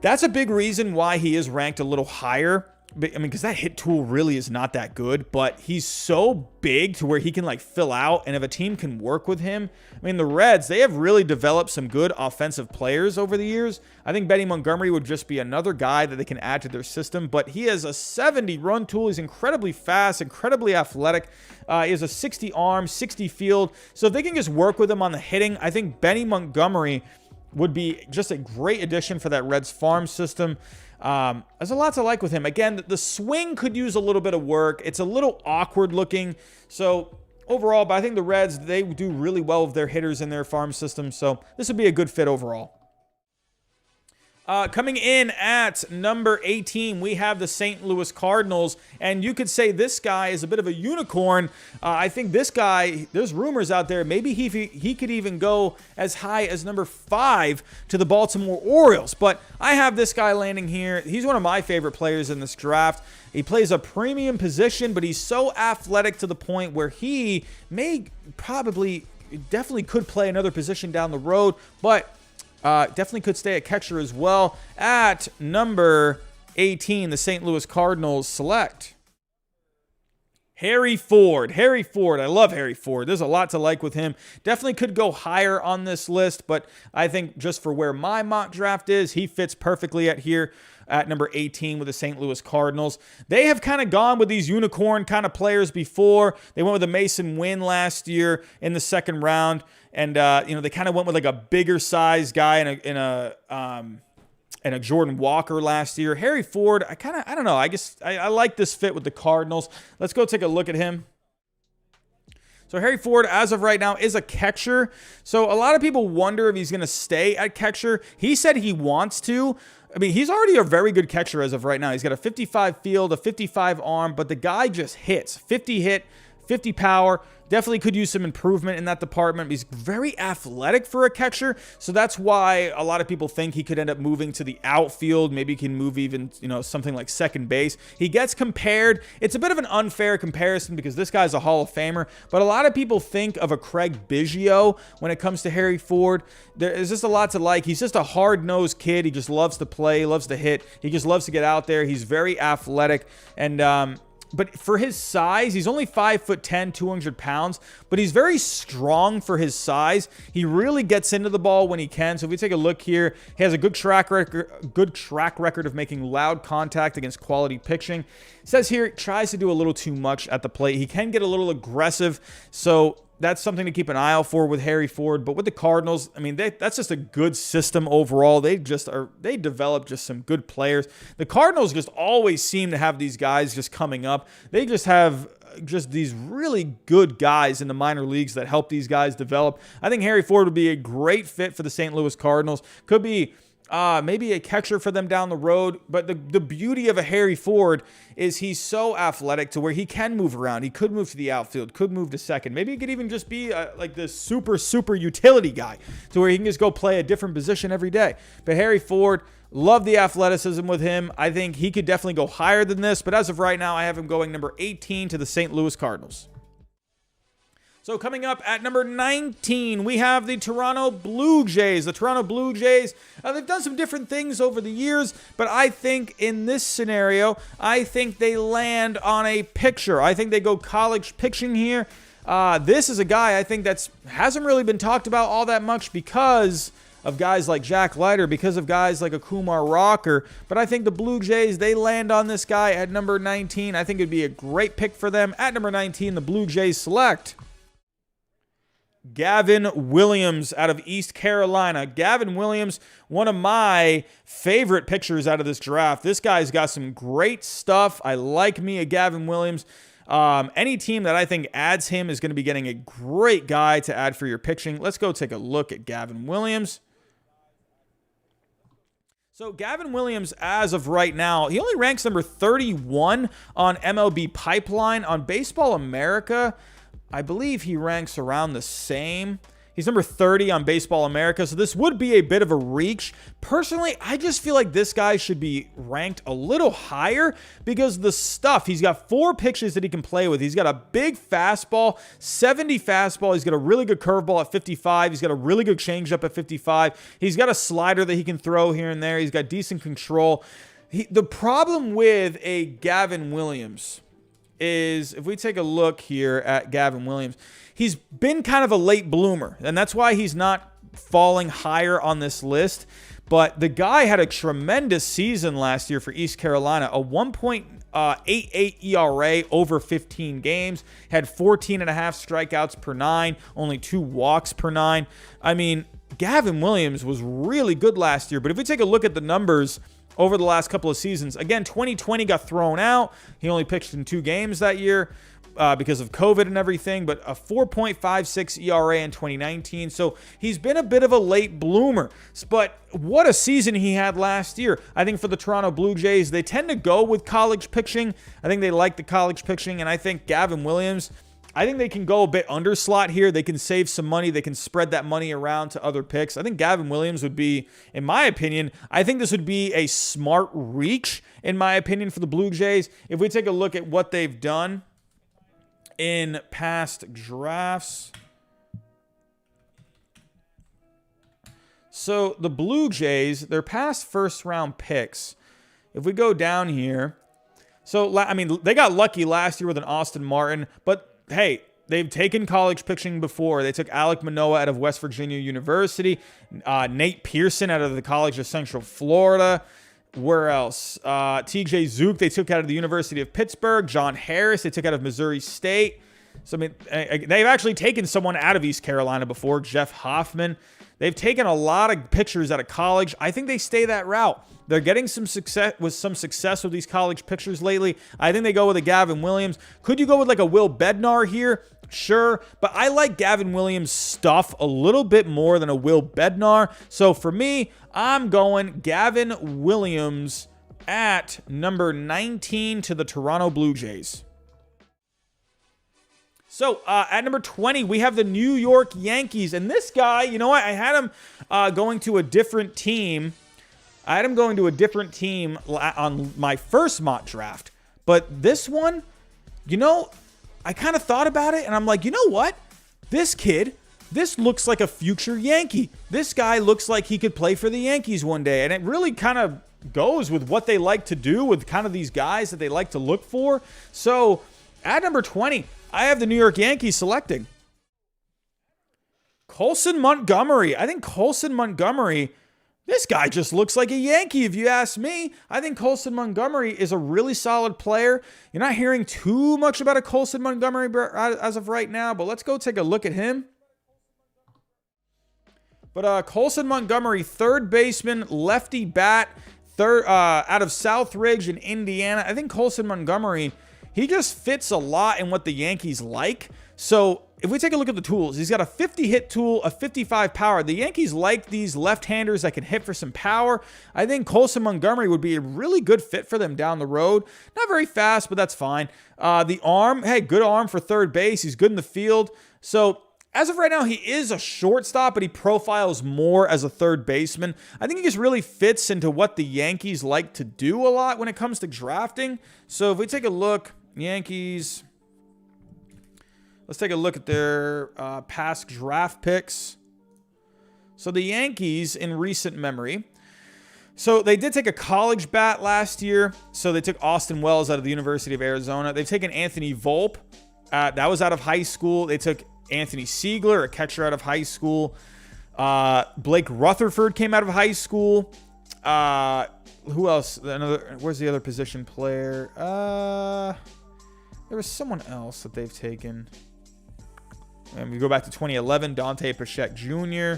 that's a big reason why he is ranked a little higher. I mean, because that hit tool really is not that good, but he's so big to where he can fill out. And if a team can work with him, I mean, the Reds, they have really developed some good offensive players over the years. I think Benny Montgomery would just be another guy that they can add to their system, but he has a 70 run tool. He's incredibly fast, incredibly athletic. He has a 60 arm, 60 field. So if they can just work with him on the hitting, I think Benny Montgomery would be just a great addition for that Reds farm system. There's a lot to like with him. Again, the swing could use a little bit of work. It's a little awkward looking. So overall, but I think the Reds, they do really well with their hitters in their farm system. So this would be a good fit overall. Coming in at number 18, we have the St. Louis Cardinals, and you could say this guy is a bit of a unicorn. I think this guy, there's rumors out there, maybe he could even go as high as number 5 to the Baltimore Orioles, but I have this guy landing here. He's one of my favorite players in this draft. He plays a premium position, but he's so athletic to the point where he definitely could play another position down the road, but definitely could stay at catcher as well. At number 18, the St. Louis Cardinals select Harry Ford. Harry Ford. I love Harry Ford. There's a lot to like with him. Definitely could go higher on this list, but I think just for where my mock draft is, he fits perfectly at number 18 with the St. Louis Cardinals. They have kind of gone with these unicorn kind of players before. They went with a Mason Wynn last year in the second round. And, they kind of went with a bigger size guy in a Jordan Walker last year. Harry Ford, I don't know. I guess I like this fit with the Cardinals. Let's go take a look at him. So Harry Ford, as of right now, is a catcher. So a lot of people wonder if he's going to stay at catcher. He said he wants to. I mean, he's already a very good catcher as of right now. He's got a 55 field, a 55 arm, but the guy just hits. 50 hit, 50 power. Definitely could use some improvement in that department. He's very athletic for a catcher, so that's why a lot of people think he could end up moving to the outfield. Maybe he can move even, something like second base. He gets compared. It's a bit of an unfair comparison because this guy's a Hall of Famer, but a lot of people think of a Craig Biggio when it comes to Harry Ford. There's just a lot to like. He's just a hard-nosed kid. He just loves to play, loves to hit. He just loves to get out there. He's very athletic, and but for his size, he's only 5'10", 200 pounds, but he's very strong for his size. He really gets into the ball when he can. So if we take a look here, he has a good track record of making loud contact against quality pitching. It says here, he tries to do a little too much at the plate. He can get a little aggressive, so that's something to keep an eye out for with Harry Ford. But with the Cardinals, I mean, that's just a good system overall. They develop just some good players. The Cardinals just always seem to have these guys just coming up. They just have these really good guys in the minor leagues that help these guys develop. I think Harry Ford would be a great fit for the St. Louis Cardinals. Could be maybe a catcher for them down the road. But the beauty of a Harry Ford is he's so athletic to where he can move around. He could move to the outfield, could move to second. Maybe he could even just be like this super utility guy to where he can just go play a different position every day. But Harry Ford, love the athleticism with him. I think he could definitely go higher than this. But as of right now, I have him going number 18 to the St. Louis Cardinals. So coming up at number 19, we have the Toronto Blue Jays. The Toronto Blue Jays, they've done some different things over the years, but I think in this scenario, I think they land on a pitcher. I think they go college pitching here. This is a guy I think that hasn't really been talked about all that much because of guys like Jack Leiter, because of guys like a Kumar Rocker. But I think the Blue Jays, they land on this guy at number 19. I think it'd be a great pick for them. At number 19, the Blue Jays select Gavin Williams out of East Carolina. Gavin Williams, one of my favorite pitchers out of this draft. This guy's got some great stuff. I like me a Gavin Williams. Any team that I think adds him is going to be getting a great guy to add for your pitching. Let's go take a look at Gavin Williams. So Gavin Williams, as of right now, he only ranks number 31 on MLB Pipeline. On Baseball America, I believe he ranks around the same. He's number 30 on Baseball America, so this would be a bit of a reach. Personally, I just feel like this guy should be ranked a little higher because the stuff, he's got 4 pitches that he can play with. He's got a big fastball, 70 fastball. He's got a really good curveball at 55. He's got a really good changeup at 55. He's got a slider that he can throw here and there. He's got decent control. The problem with a Gavin Williams is, if we take a look here at Gavin Williams, he's been kind of a late bloomer, and that's why he's not falling higher on this list. But the guy had a tremendous season last year for East Carolina, a 1.88 ERA over 15 games, had 14 and a half strikeouts per 9, only 2 walks per 9. I mean, Gavin Williams was really good last year, but if we take a look at the numbers over the last couple of seasons, again, 2020 got thrown out. He only pitched in 2 games that year because of COVID and everything, but a 4.56 ERA in 2019. So he's been a bit of a late bloomer, but what a season he had last year. I think for the Toronto Blue Jays, they tend to go with college pitching. I think they like the college pitching, and I think Gavin Williams, I think they can go a bit under slot here. They can save some money. They can spread that money around to other picks. I think Gavin Williams would be, in my opinion, I think this would be a smart reach, in my opinion, for the Blue Jays. If we take a look at what they've done in past drafts. So the Blue Jays, their past first-round picks, if we go down here, so, I mean, they got lucky last year with an Austin Martin, but hey, they've taken college pitching before. They took Alek Manoah out of West Virginia University, Nate Pearson out of the College of Central Florida. Where else? TJ Zook, they took out of the University of Pittsburgh. John Harris, they took out of Missouri State. So, I mean, they've actually taken someone out of East Carolina before, Jeff Hoffman. They've taken a lot of pitchers out of college. I think they stay that route. They're getting some success with these college pitchers lately. I think they go with a Gavin Williams. Could you go with like a Will Bednar here? Sure, but I like Gavin Williams' stuff a little bit more than a Will Bednar. So for me, I'm going Gavin Williams at number 19 to the Toronto Blue Jays. So at number 20, we have the New York Yankees. And this guy, you know what? I had him going to a different team. I had him going to a different team on my first mock draft. But this one, you know, I kind of thought about it, and I'm like, you know what? This kid, this looks like a future Yankee. This guy looks like he could play for the Yankees one day. And it really kind of goes with what they like to do with kind of these guys that they like to look for. So at number 20, I have the New York Yankees selecting Colson Montgomery. I think Colson Montgomery, this guy just looks like a Yankee, if you ask me. I think Colson Montgomery is a really solid player. You're not hearing too much about a Colson Montgomery as of right now, but let's go take a look at him. But Colson Montgomery, third baseman, lefty bat, out of Southridge in Indiana. I think Colson Montgomery, he just fits a lot in what the Yankees like. So if we take a look at the tools, he's got a 50 hit tool, a 55 power. The Yankees like these left-handers that can hit for some power. I think Colson Montgomery would be a really good fit for them down the road. Not very fast, but that's fine. The arm, hey, good arm for third base. He's good in the field. So as of right now, he is a shortstop, but he profiles more as a third baseman. I think he just really fits into what the Yankees like to do a lot when it comes to drafting. So if we take a look, Yankees, Let's take a look at their past draft picks. So the Yankees, in recent memory, so they did take a college bat last year. So they took Austin Wells out of the University of Arizona. They've taken Anthony Volpe. That was out of high school. They took Anthony Siegler, a catcher out of high school. Blake Rutherford came out of high school. Who else? Where's the other position player? There was someone else that they've taken. And we go back to 2011, Dante Bichette Jr.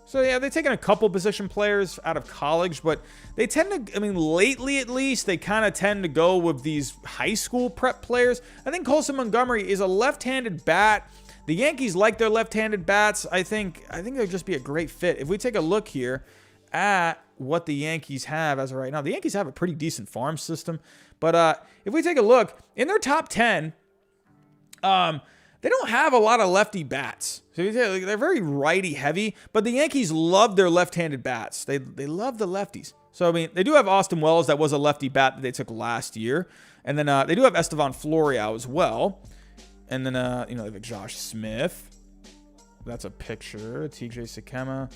So yeah, they've taken a couple position players out of college, but they tend to, I mean, lately at least, they kind of tend to go with these high school prep players. I think Colson Montgomery is a left-handed bat. The Yankees like their left-handed bats. I think they'd just be a great fit. If we take a look here at what the Yankees have as of right now, the Yankees have a pretty decent farm system. But if we take a look, in their top 10, they don't have a lot of lefty bats. So they're very righty heavy, but the Yankees love their left-handed bats. They love the lefties. So, I mean, they do have Austin Wells. That was a lefty bat that they took last year. And then they do have Estevan Florial as well. And then, they have Josh Smith. That's a picture. TJ Sakema.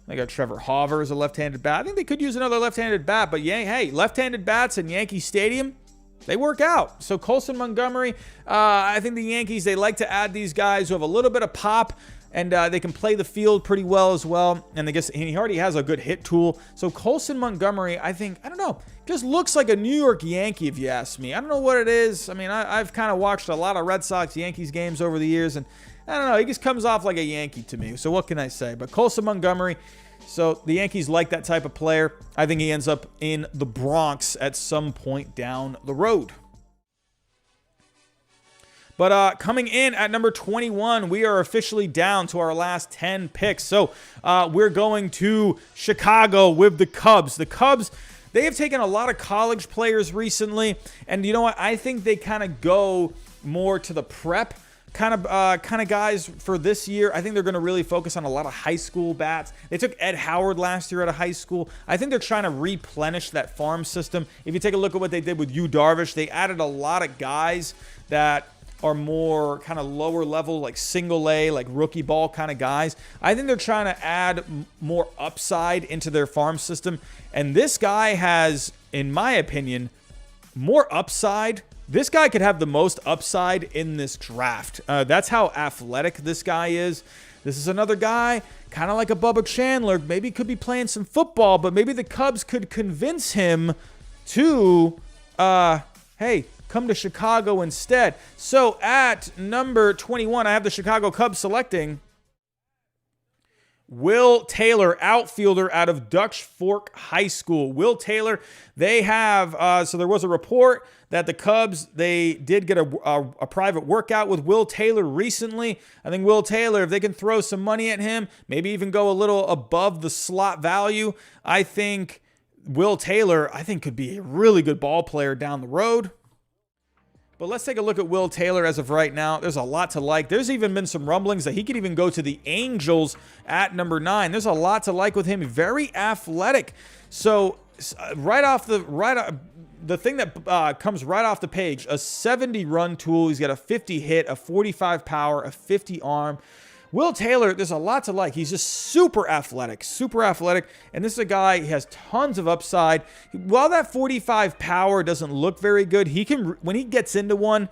They got Trevor Hauver as a left-handed bat. I think they could use another left-handed bat, but yeah, hey, left-handed bats in Yankee Stadium, they work out. So Colson Montgomery, I think the Yankees, they like to add these guys who have a little bit of pop, and they can play the field pretty well as well. And he already has a good hit tool. So Colson Montgomery, I don't know, just looks like a New York Yankee if you ask me. I don't know what it is. I mean, I've kind of watched a lot of Red Sox Yankees games over the years, and I don't know, he just comes off like a Yankee to me. So what can I say? But Colson Montgomery, so the Yankees like that type of player. I think he ends up in the Bronx at some point down the road. But coming in at number 21, we are officially down to our last 10 picks. So we're going to Chicago with the Cubs. The Cubs, they have taken a lot of college players recently. And you know what? I think they kind of go more to the prep kind of guys for this year. I think they're going to really focus on a lot of high school bats. They took Ed Howard last year out of high school. I think they're trying to replenish that farm system. If you take a look at what they did with Yu Darvish, they added a lot of guys that are more kind of lower level, like single A, like rookie ball kind of guys. I think they're trying to add more upside into their farm system. And this guy has, in my opinion, more upside. This guy could have the most upside in this draft. That's how athletic this guy is. This is another guy, kind of like a Bubba Chandler. Maybe could be playing some football, but maybe the Cubs could convince him to, hey, come to Chicago instead. So at number 21, I have the Chicago Cubs selecting Will Taylor, outfielder out of Dutch Fork High School. Will Taylor, they have, so there was a report that the Cubs, they did get a private workout with Will Taylor recently. I think Will Taylor, if they can throw some money at him, maybe even go a little above the slot value, I think Will Taylor, could be a really good ball player down the road. But let's take a look at Will Taylor as of right now. There's a lot to like. There's even been some rumblings that he could even go to the Angels at number 9. There's a lot to like with him. Very athletic. So the thing that comes right off the page, a 70-run tool. He's got a 50 hit, a 45 power, a 50 arm. Will Taylor, there's a lot to like. He's just super athletic. And this is a guy, he has tons of upside. While that 45 power doesn't look very good, he can, when he gets into one,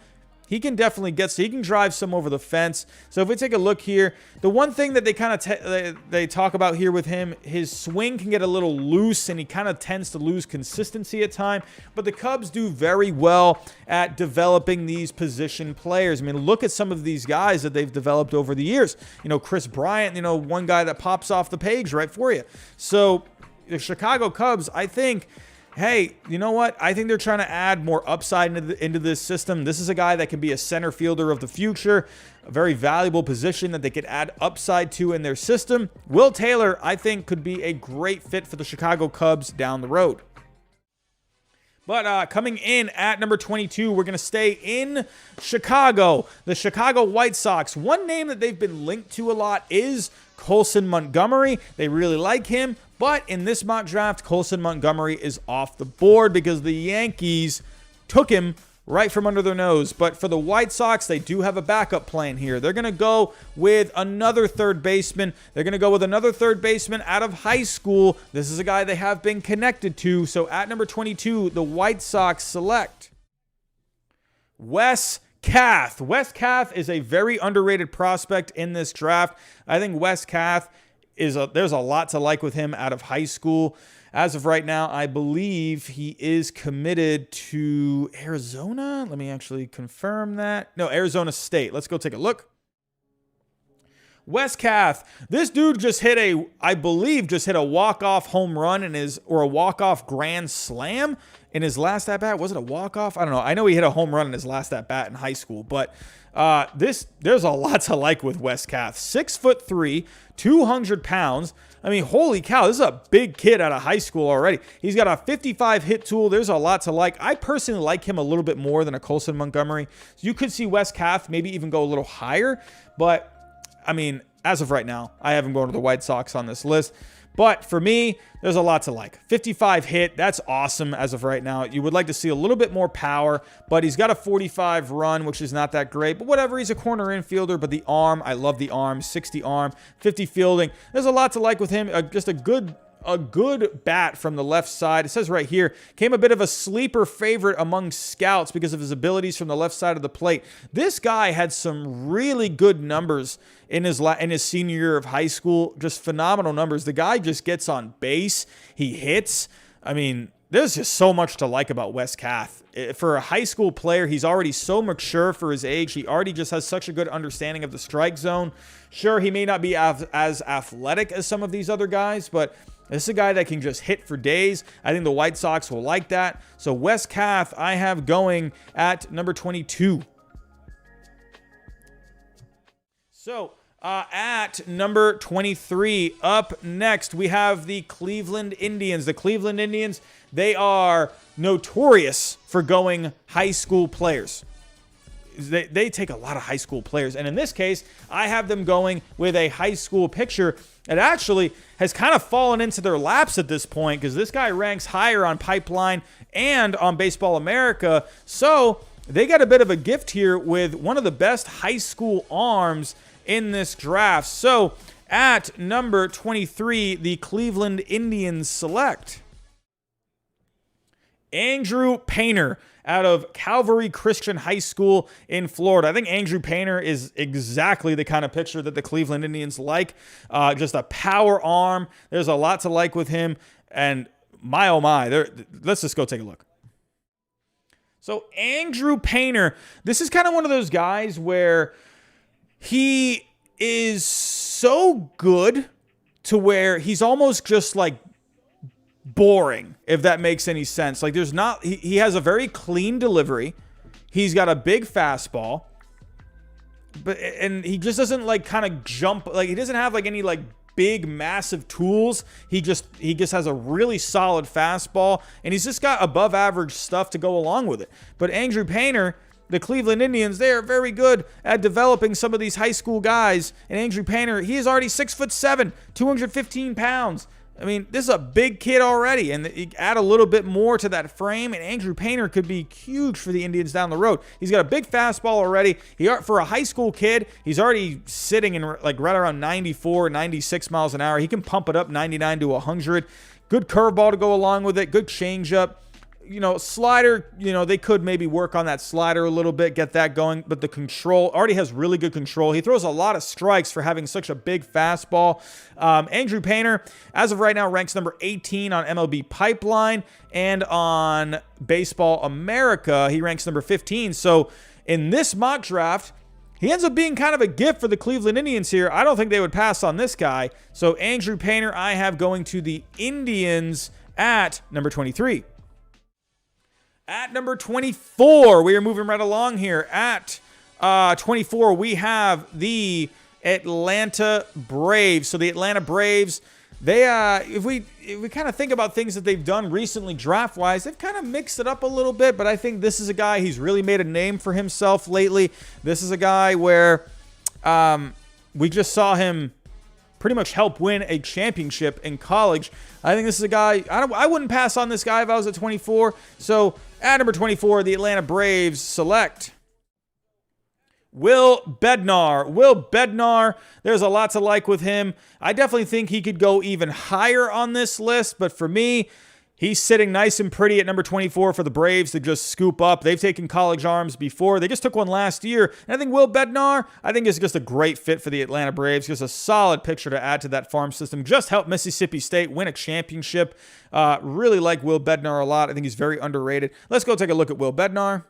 he can definitely he can drive some over the fence. So if we take a look here, the one thing that they kind of they talk about here with him, his swing can get a little loose and he kind of tends to lose consistency at times. But the Cubs do very well at developing these position players. I mean, look at some of these guys that they've developed over the years. You know, Chris Bryant, one guy that pops off the page right for you. So the Chicago Cubs, I think, hey, you know what? I think they're trying to add more upside into this system. This is a guy that can be a center fielder of the future, a very valuable position that they could add upside to in their system. Will Taylor, I think, could be a great fit for the Chicago Cubs down the road. But coming in at number 22, we're going to stay in Chicago. The Chicago White Sox. One name that they've been linked to a lot is Colson Montgomery. They really like him. But in this mock draft, Colson Montgomery is off the board because the Yankees took him right from under their nose. But for the White Sox, they do have a backup plan here. They're going to go with another third baseman. They're going to go with another third baseman out of high school. This is a guy they have been connected to. So at number 22, the White Sox select Wes Kath. Wes Kath is a very underrated prospect in this draft. I think Wes Kath there's a lot to like with him out of high school. As of right now, I believe he is committed to Arizona. Let me actually confirm that. No, Arizona State. Let's go take a look. Wes Kath. This dude just hit a walk-off home run or a walk-off grand slam in his last at-bat. Was it a walk-off? I don't know. I know he hit a home run in his last at-bat in high school, but there's a lot to like with Wes Kath. 6'3", 200 pounds. I mean, holy cow, this is a big kid out of high school already. He's got a 55 hit tool. There's a lot to like. I personally like him a little bit more than a Colson Montgomery. So you could see Wes Kath maybe even go a little higher. But, I mean, as of right now, I have him going to the White Sox on this list. But for me, there's a lot to like. 55 hit, that's awesome as of right now. You would like to see a little bit more power, but he's got a 45 run, which is not that great. But whatever, he's a corner infielder, but the arm, I love the arm. 60 arm, 50 fielding. There's a lot to like with him. Just a good bat from the left side. It says right here, came a bit of a sleeper favorite among scouts because of his abilities from the left side of the plate. This guy had some really good numbers in his senior year of high school. Just phenomenal numbers. The guy just gets on base. He hits. I mean, there's just so much to like about Wes Kath. For a high school player, he's already so mature for his age. He already just has such a good understanding of the strike zone. Sure, he may not be as athletic as some of these other guys, but this is a guy that can just hit for days. I think the White Sox will like that. So Wes Kath, I have going at number 22. So at number 23, up next, we have the Cleveland Indians. The Cleveland Indians, they are notorious for going high school players. They take a lot of high school players. And in this case, I have them going with a high school pitcher that actually has kind of fallen into their laps at this point because this guy ranks higher on Pipeline and on Baseball America. So they got a bit of a gift here with one of the best high school arms in this draft. So at number 23, the Cleveland Indians select Andrew Painter out of Calvary Christian High School in Florida. I think Andrew Painter is exactly the kind of pitcher that the Cleveland Indians like. Just a power arm. There's a lot to like with him. And my, oh my, let's just go take a look. So Andrew Painter, this is kind of one of those guys where he is so good to where he's almost just like boring, if that makes any sense. Like he has a very clean delivery. He's got a big fastball, and he just doesn't like kind of jump. Like he doesn't have like any like big massive tools. He just has a really solid fastball, and he's just got above average stuff to go along with it. But Andrew Painter, the Cleveland Indians, they are very good at developing some of these high school guys. And Andrew Painter, he is already 6'7", 215 pounds. I mean, this is a big kid already, and you add a little bit more to that frame, and Andrew Painter could be huge for the Indians down the road. He's got a big fastball already. For a high school kid, he's already sitting in like right around 94, 96 miles an hour. He can pump it up 99 to 100. Good curveball to go along with it. Good changeup. Slider, they could maybe work on that slider a little bit, get that going, but the control already has really good control. He throws a lot of strikes for having such a big fastball. Andrew Painter, as of right now, ranks number 18 on MLB Pipeline, and on Baseball America, he ranks number 15. So in this mock draft, he ends up being kind of a gift for the Cleveland Indians here. I don't think they would pass on this guy. So Andrew Painter, I have going to the Indians at number 23. At number 24, we are moving right along here. At 24, we have the Atlanta Braves. So the Atlanta Braves, they if we kind of think about things that they've done recently draft-wise, they've kind of mixed it up a little bit, but I think this is a guy, he's really made a name for himself lately. This is a guy where we just saw him pretty much help win a championship in college. I think this is a guy, I wouldn't pass on this guy if I was at 24. So at number 24, the Atlanta Braves select Will Bednar. Will Bednar, there's a lot to like with him. I definitely think he could go even higher on this list, but for me, he's sitting nice and pretty at number 24 for the Braves to just scoop up. They've taken college arms before. They just took one last year. And I think Will Bednar, is just a great fit for the Atlanta Braves. Just a solid picture to add to that farm system. Just helped Mississippi State win a championship. Really like Will Bednar a lot. I think he's very underrated. Let's go take a look at Will Bednar.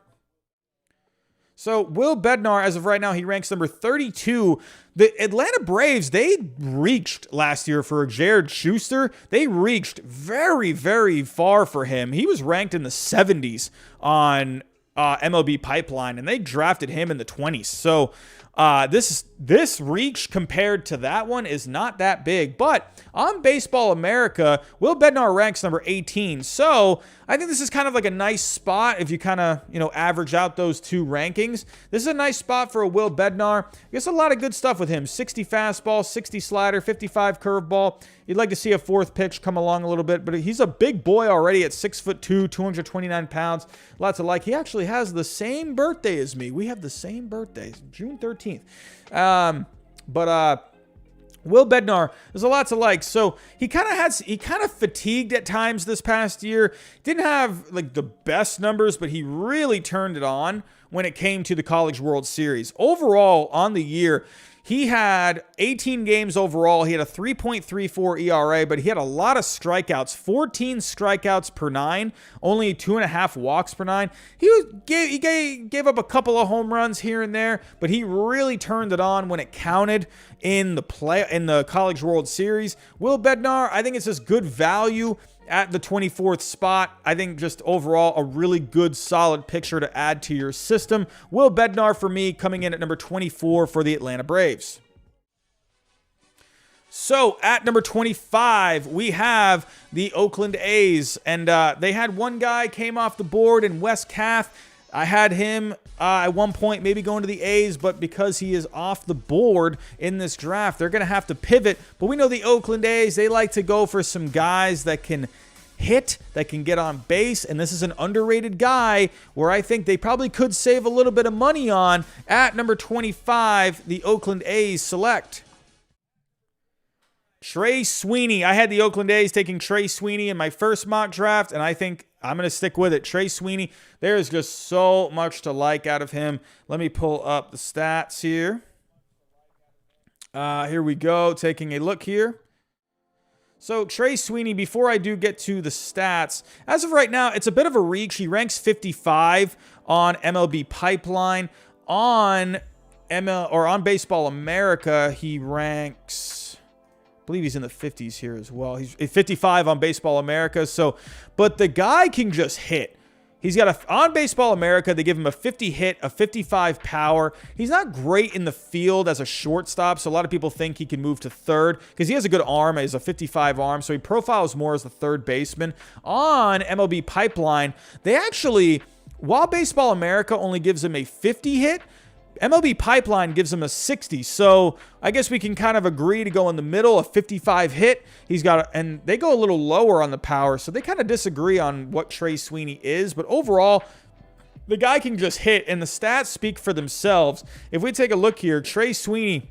So Will Bednar, as of right now, he ranks number 32. The Atlanta Braves, they reached last year for Jared Schuster. They reached very, very far for him. He was ranked in the 70s on MLB Pipeline, and they drafted him in the 20s. So this reach compared to that one is not that big. But on Baseball America, Will Bednar ranks number 18. So I think this is kind of like a nice spot if you kind of, average out those two rankings. This is a nice spot for a Will Bednar. I guess a lot of good stuff with him. 60 fastball, 60 slider, 55 curveball. You'd like to see a fourth pitch come along a little bit, but he's a big boy already at 6'2", 229 pounds. Lots of like. He actually has the same birthday as me. We have the same birthday, June 13th. Will Bednar, there's a lot to like. So he kind of fatigued at times this past year. Didn't have like the best numbers, but he really turned it on when it came to the College World Series. Overall, on the year, he had 18 games overall. He had a 3.34 ERA, but he had a lot of strikeouts, 14 strikeouts per 9, only 2.5 walks per 9. He gave up a couple of home runs here and there, but he really turned it on when it counted in the College World Series. Will Bednar, I think it's just good value at the 24th spot. I think just overall a really good, solid picture to add to your system. Will Bednar for me coming in at number 24 for the Atlanta Braves. So at number 25, we have the Oakland A's. And they had one guy came off the board in Wes Kath. I had him at one point maybe going to the A's, but because he is off the board in this draft, they're going to have to pivot. But we know the Oakland A's, they like to go for some guys that can hit, that can get on base, and this is an underrated guy where I think they probably could save a little bit of money on. At number 25, the Oakland A's select Trey Sweeney. I had the Oakland A's taking Trey Sweeney in my first mock draft, and I think I'm going to stick with it. Trey Sweeney, there is just so much to like out of him. Let me pull up the stats here. Here we go, taking a look here. So Trey Sweeney, before I do get to the stats, as of right now, it's a bit of a reach. He ranks 55 on MLB Pipeline. On Baseball America, he ranks, I believe he's in the 50s here as well. He's 55 on Baseball America. But the guy can just hit. He's got on Baseball America, they give him a 50 hit, a 55 power. He's not great in the field as a shortstop, so a lot of people think he can move to third because he has a good arm. He has a 55 arm, so he profiles more as the third baseman. On MLB Pipeline, they actually, while Baseball America only gives him a 50 hit, MLB Pipeline gives him a 60, so I guess we can kind of agree to go in the middle, a 55 hit. And they go a little lower on the power, so they kind of disagree on what Trey Sweeney is, but overall, the guy can just hit, and the stats speak for themselves. If we take a look here, Trey Sweeney,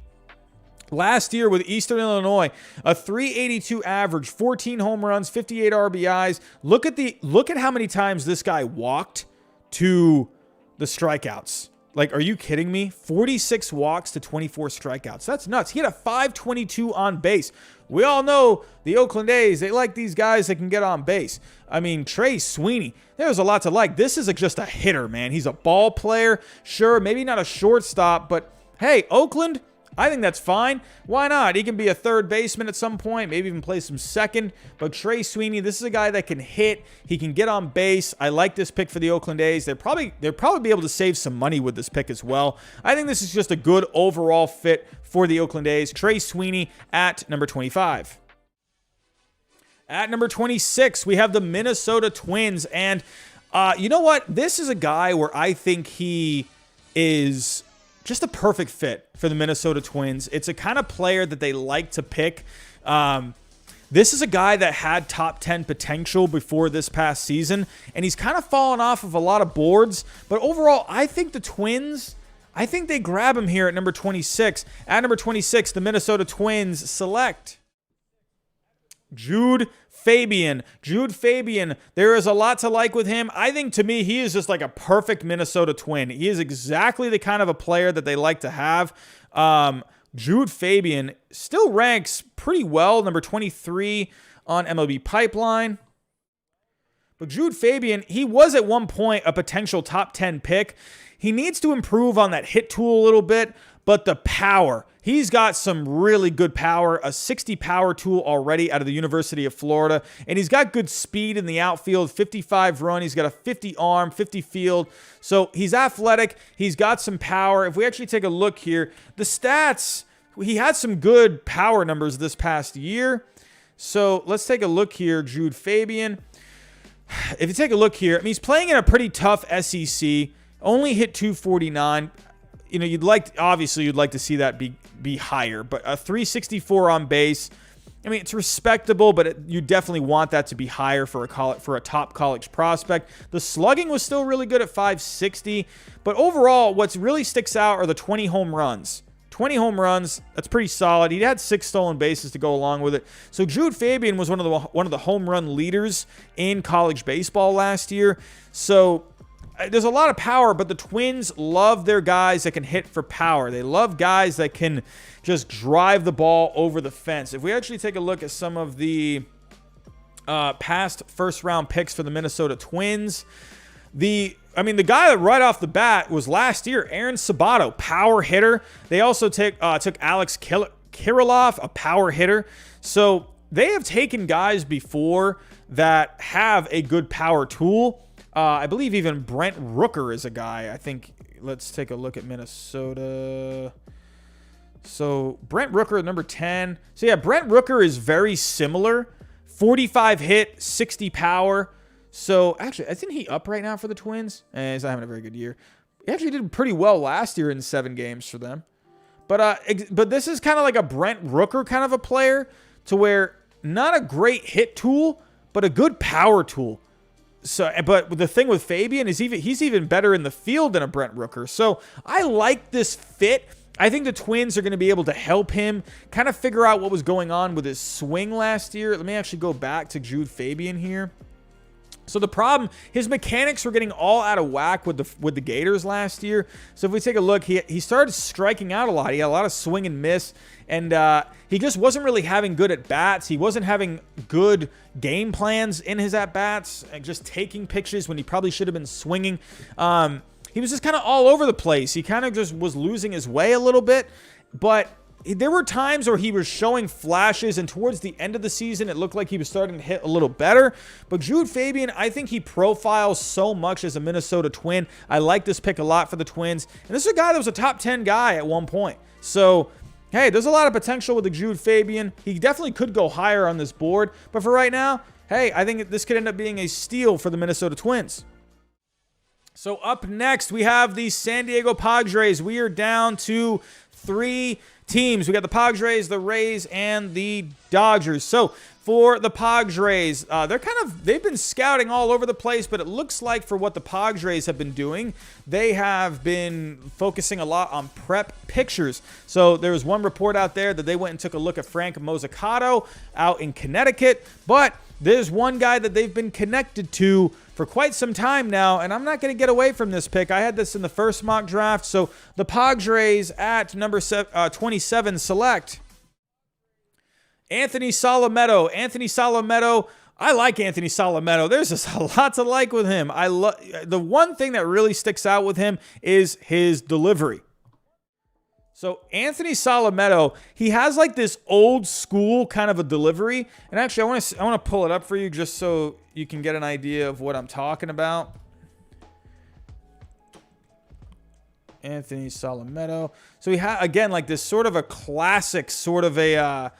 last year with Eastern Illinois, a 382 average, 14 home runs, 58 RBIs. Look at how many times this guy walked to the strikeouts. Like, are you kidding me? 46 walks to 24 strikeouts. That's nuts. He had a 522 on base. We all know the Oakland A's, they like these guys that can get on base. I mean, Trey Sweeney, there's a lot to like. This is just a hitter, man. He's a ball player. Sure, maybe not a shortstop, but hey, Oakland, I think that's fine. Why not? He can be a third baseman at some point, maybe even play some second. But Trey Sweeney, this is a guy that can hit. He can get on base. I like this pick for the Oakland A's. They'll probably be able to save some money with this pick as well. I think this is just a good overall fit for the Oakland A's. Trey Sweeney at number 25. At number 26, we have the Minnesota Twins. And you know what? This is a guy where I think he is just a perfect fit for the Minnesota Twins. It's a kind of player that they like to pick. This is a guy that had top 10 potential before this past season, and he's kind of fallen off of a lot of boards. But overall, I think the Twins, I think they grab him here at number 26. At number 26, the Minnesota Twins select Jude Fabian. Jude Fabian, there is a lot to like with him. I think, to me, he is just like a perfect Minnesota Twin. He is exactly the kind of a player that they like to have. Jude Fabian still ranks pretty well, number 23 on MLB Pipeline. But Jude Fabian, he was at one point a potential top 10 pick. He needs to improve on that hit tool a little bit, but the power, he's got some really good power, a 60 power tool already out of the University of Florida, and he's got good speed in the outfield, 55 run, he's got a 50 arm, 50 field, so he's athletic, he's got some power. If we actually take a look here, the stats, he had some good power numbers this past year, so let's take a look here, Jude Fabian. If you take a look here, I mean, he's playing in a pretty tough SEC, only hit 249. You know, you'd like to see that be higher, but a 364 on base, I mean, it's respectable, but you definitely want that to be higher for a top college prospect. The slugging was still really good at 560, but overall, what really sticks out are the 20 home runs. 20 home runs, that's pretty solid. He had 6 stolen bases to go along with it. So Jude Fabian was one of the home run leaders in college baseball last year. So there's a lot of power, but the Twins love their guys that can hit for power. They love guys that can just drive the ball over the fence. If we actually take a look at some of the past first-round picks for the Minnesota Twins, the guy that right off the bat was last year, Aaron Sabato, power hitter. They also took Alex Kirilloff, a power hitter. So they have taken guys before that have a good power tool. I believe even Brent Rooker is a guy. I think, let's take a look at Minnesota. So Brent Rooker, number 10. So yeah, Brent Rooker is very similar. 45 hit, 60 power. So actually, isn't he up right now for the Twins? He's not having a very good year. He actually did pretty well last year in 7 games for them. But this is kind of like a Brent Rooker kind of a player, to where not a great hit tool, but a good power tool. So, but the thing with Fabian is he's even better in the field than a Brent Rooker. So I like this fit. I think the Twins are going to be able to help him kind of figure out what was going on with his swing last year. Let me actually go back to Jude Fabian here. So the problem, his mechanics were getting all out of whack with the Gators last year. So if we take a look, he started striking out a lot. He had a lot of swing and miss, and he just wasn't really having good at-bats. He wasn't having good game plans in his at-bats, and just taking pitches when he probably should have been swinging. He was just kind of all over the place. He kind of just was losing his way a little bit, but there were times where he was showing flashes, and towards the end of the season, it looked like he was starting to hit a little better. But Jude Fabian, I think he profiles so much as a Minnesota Twin. I like this pick a lot for the Twins. And this is a guy that was a top 10 guy at one point. So, hey, there's a lot of potential with the Jude Fabian. He definitely could go higher on this board. But for right now, hey, I think this could end up being a steal for the Minnesota Twins. So up next, we have the San Diego Padres. We are down to 3 teams. We got the Padres, the Rays, and the Dodgers. So for the Padres, they've been scouting all over the place, but it looks like for what the Padres have been doing, they have been focusing a lot on prep pictures. So there was one report out there that they went and took a look at Frank Mozzicato out in Connecticut, but there's one guy that they've been connected to for quite some time now, and I'm not going to get away from this pick. I had this in the first mock draft. So the Padres at number 27 select Anthony Solometo. Anthony Solometo, I like Anthony Solometo. There's just a lot to like with him. The one thing that really sticks out with him is his delivery. So Anthony Solometo, he has like this old school kind of a delivery. And actually, I want to pull it up for you just so you can get an idea of what I'm talking about. Anthony Solometo. So he had, again, like this sort of a classic sort of a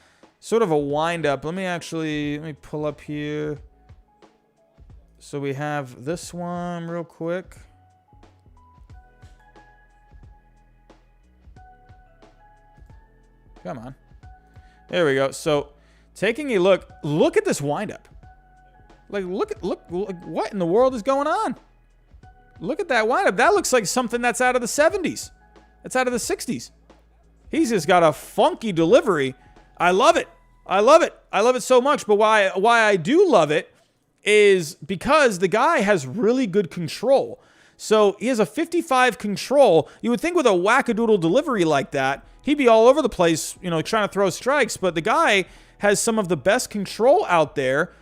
wind-up. Let me pull up here. So we have this one real quick. Come on. There we go. So, taking a look at this windup. Like, look, what in the world is going on? Look at that windup. That looks like something that's out of the 70s. That's out of the 60s. He's just got a funky delivery. I love it. I love it. I love it so much. But why I do love it is because the guy has really good control. So he has a 55 control. You would think with a wackadoodle delivery like that, he'd be all over the place, you know, trying to throw strikes. But the guy has some of the best control out there.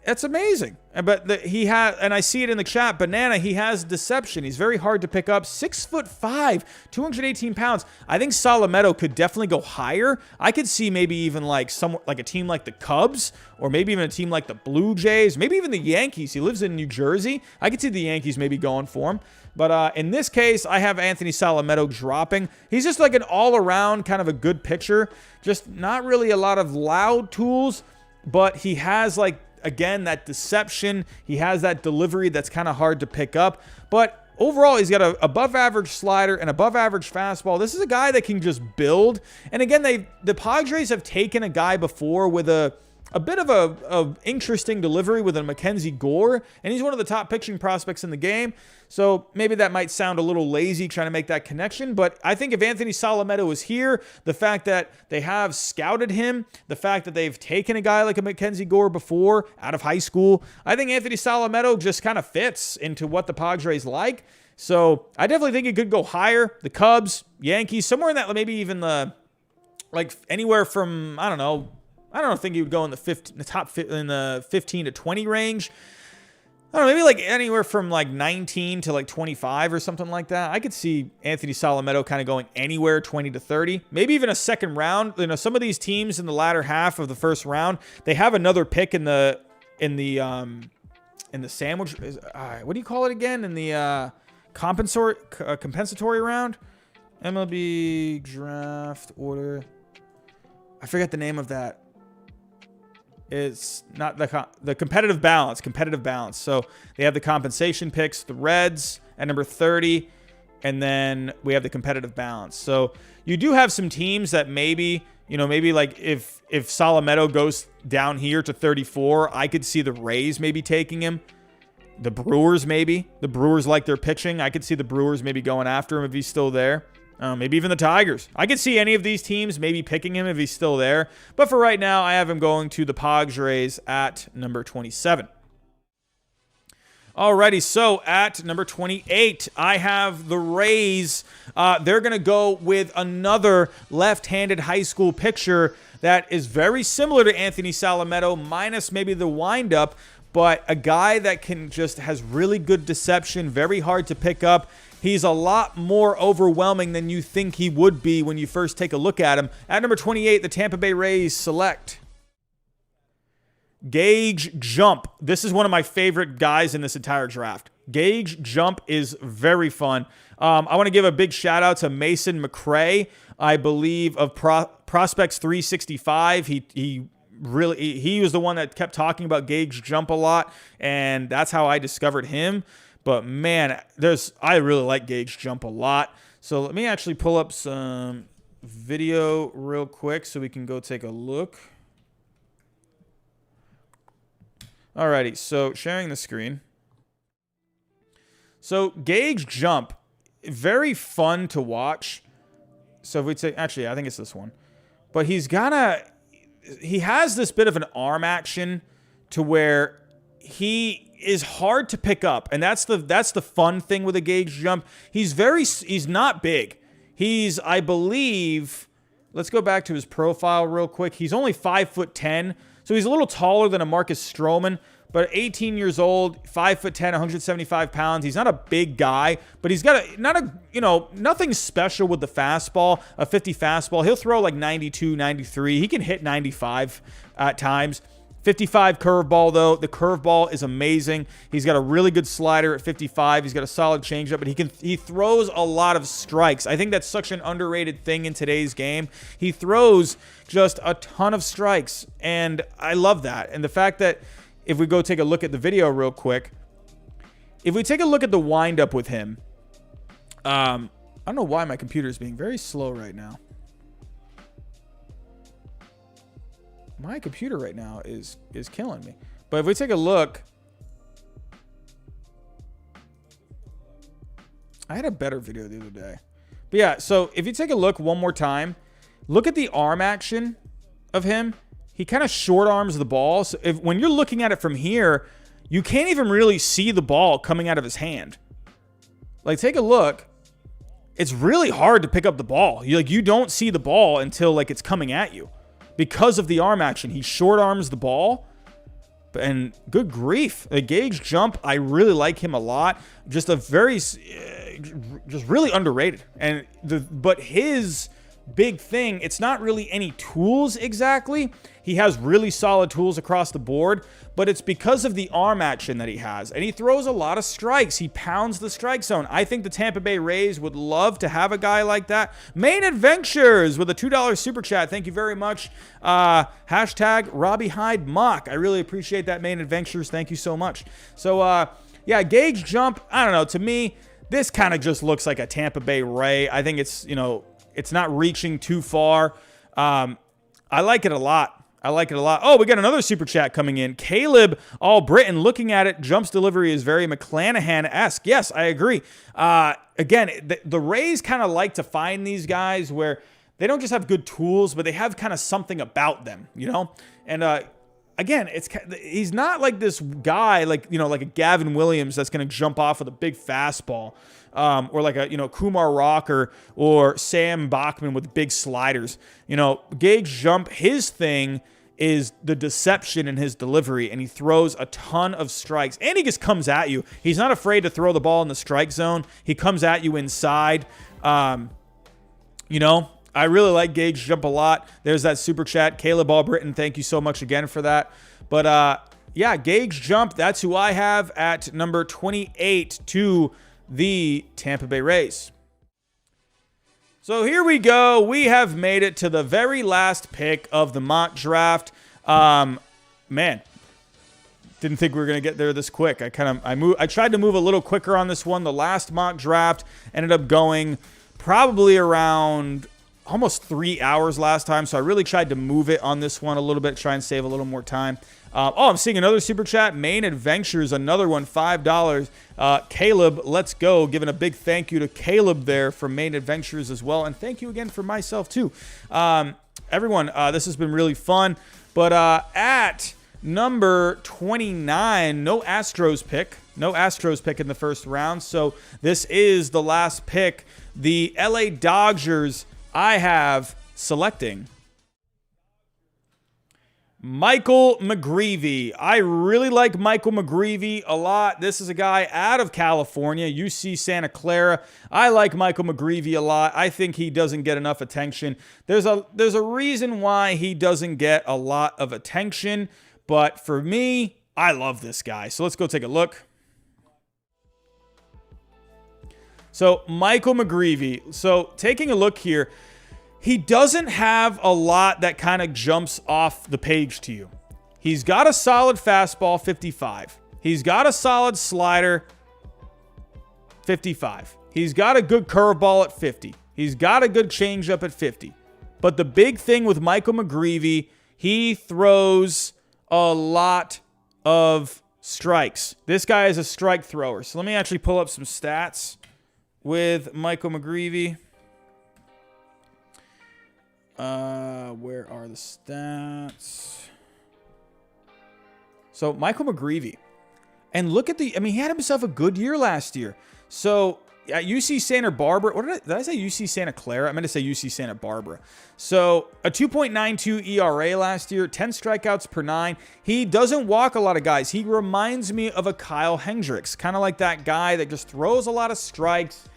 It's amazing. But he has, and I see it in the chat, Banana, he has deception. He's very hard to pick up. 6'5", 218 pounds. I think Salamedo could definitely go higher. I could see maybe even like a team like the Cubs, or maybe even a team like the Blue Jays, maybe even the Yankees. He lives in New Jersey. I could see the Yankees maybe going for him. But in this case, I have Anthony Salamedo dropping. He's just like an all-around kind of a good pitcher. Just not really a lot of loud tools, but he has like, again, that deception. He has that delivery that's kind of hard to pick up. But overall, he's got an above-average slider and above-average fastball. This is a guy that can just build. And again, the Padres have taken a guy before with a bit of a interesting delivery with a Mackenzie Gore, and he's one of the top pitching prospects in the game. So maybe that might sound a little lazy trying to make that connection, but I think if Anthony Salamedo is here, the fact that they have scouted him, the fact that they've taken a guy like a Mackenzie Gore before out of high school, I think Anthony Salamedo just kind of fits into what the Padres like. So I definitely think it could go higher. The Cubs, Yankees, somewhere in that, maybe even the, like anywhere from, I don't think he would go in the 15 to 20 range. I don't know, maybe like anywhere from like 19 to like 25 or something like that. I could see Anthony Salamedo kind of going anywhere 20 to 30. Maybe even a second round. You know, some of these teams in the latter half of the first round, they have another pick in the sandwich. What do you call it again? In the compensatory round? MLB Draft order. I forget the name of that. It's not the competitive balance. So they have the compensation picks, the Reds at number 30, and then we have the competitive balance. So you do have some teams that maybe like if Salamedo goes down here to 34, I could see the Rays maybe taking him. The Brewers maybe. The Brewers like their pitching. I could see the Brewers maybe going after him if he's still there. Maybe even the Tigers. I could see any of these teams maybe picking him if he's still there. But for right now, I have him going to the Padres at number 27. Alrighty, so at number 28, I have the Rays. They're going to go with another left-handed high school pitcher that is very similar to Anthony Salamedo, minus maybe the windup, but a guy that has really good deception, very hard to pick up. He's a lot more overwhelming than you think he would be when you first take a look at him. At number 28, the Tampa Bay Rays select Gage Jump. This is one of my favorite guys in this entire draft. Gage Jump is very fun. I want to give a big shout out to Mason McCray, I believe, of Prospects 365. He was the one that kept talking about Gage Jump a lot, and that's how I discovered him. But man, I really like Gage Jump a lot. So let me actually pull up some video real quick so we can go take a look. Alrighty, so sharing the screen. So Gage Jump, very fun to watch. So if we say, actually, I think it's this one. But he has this bit of an arm action to where he is hard to pick up, and that's the fun thing with a Gage Jump. He's not big. He's, I believe, let's go back to his profile real quick. He's only 5'10", so he's a little taller than a Marcus Stroman, but 18 years old, 5'10", 175 pounds. He's not a big guy, but he's got nothing special with the fastball, a 50 fastball. He'll throw like 92, 93. He can hit 95 at times. 55 curveball, though. The curveball is amazing. He's got a really good slider at 55. He's got a solid changeup, but he throws a lot of strikes. I think that's such an underrated thing in today's game. He throws just a ton of strikes, and I love that. And the fact that if we go take a look at the video real quick, if we take a look at the windup with him, I don't know why my computer is being very slow right now. My computer right now is killing me. But if we take a look, I had a better video the other day. But yeah, so if you take a look one more time, look at the arm action of him. He kind of short arms the ball. So when you're looking at it from here, you can't even really see the ball coming out of his hand. Like, take a look. It's really hard to pick up the ball. You don't see the ball until like it's coming at you because of the arm action. He short arms the ball. And good grief, a Gage Jump, I really like him a lot. Just a very, just really underrated. And but his big thing, it's not really any tools exactly. He has really solid tools across the board, but it's because of the arm action that he has. And he throws a lot of strikes. He pounds the strike zone. I think the Tampa Bay Rays would love to have a guy like that. Main Adventures with a $2 super chat. Thank you very much. Hashtag Robbie Hyde Mock. I really appreciate that, Main Adventures. Thank you so much. So, yeah, Gage Jump, I don't know. To me, this kind of just looks like a Tampa Bay Ray. I think it's, it's not reaching too far. I like it a lot. Oh, we got another super chat coming in. Caleb All-Britain, looking at it, Jump's delivery is very McClanahan-esque. Yes, I agree. Again, the Rays kind of like to find these guys where they don't just have good tools, but they have kind of something about them, And again, he's not like this guy, like a Gavin Williams that's going to jump off with a big fastball. Or like a, Kumar Rocker or Sam Bachman with big sliders. Gage Jump, his thing is the deception in his delivery, and he throws a ton of strikes. And he just comes at you. He's not afraid to throw the ball in the strike zone. He comes at you inside. I really like Gage Jump a lot. There's that super chat. Caleb All-Britain, thank you so much again for that. But, yeah, Gage Jump, that's who I have at number 28 to the Tampa Bay Rays. So here we go. We have made it to the very last pick of the mock draft. Man, didn't think we were going to get there this quick. I tried to move a little quicker on this one. The last mock draft ended up going probably around almost 3 hours last time. So I really tried to move it on this one a little bit, try and save a little more time. I'm seeing another super chat. Main Adventures, another one, $5. Caleb, let's go. Giving a big thank you to Caleb there from Main Adventures as well. And thank you again for myself too. Everyone, this has been really fun. But at number 29, no Astros pick. No Astros pick in the first round. So this is the last pick. The LA Dodgers, I have selecting Michael McGreevy. I really like Michael McGreevy a lot. This is a guy out of California, UC Santa Clara. I like Michael McGreevy a lot. I think he doesn't get enough attention. There's a reason why he doesn't get a lot of attention, but for me, I love this guy. So let's go take a look. So Michael McGreevy. So taking a look here, he doesn't have a lot that kind of jumps off the page to you. He's got a solid fastball, 55. He's got a solid slider, 55. He's got a good curveball at 50. He's got a good changeup at 50. But the big thing with Michael McGreevy, he throws a lot of strikes. This guy is a strike thrower. So let me actually pull up some stats with Michael McGreevy. Where are the stats? So Michael McGreevy, and look at he had himself a good year last year. So at UC Santa Barbara, did I say UC Santa Clara? I meant to say UC Santa Barbara. So a 2.92 ERA last year, 10 strikeouts per 9. He doesn't walk a lot of guys. He reminds me of a Kyle Hendricks, kind of like that guy that just throws a lot of strikes.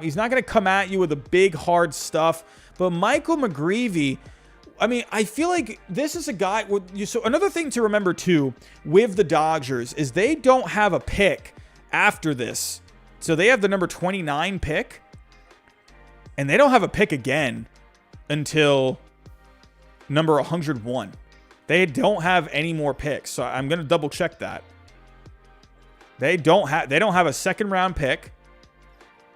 He's not going to come at you with the big, hard stuff. But Michael McGreevy, I feel like this is a guy. So another thing to remember, too, with the Dodgers is they don't have a pick after this. So they have the number 29 pick. And they don't have a pick again until number 101. They don't have any more picks. So I'm going to double check that. They don't have a second round pick.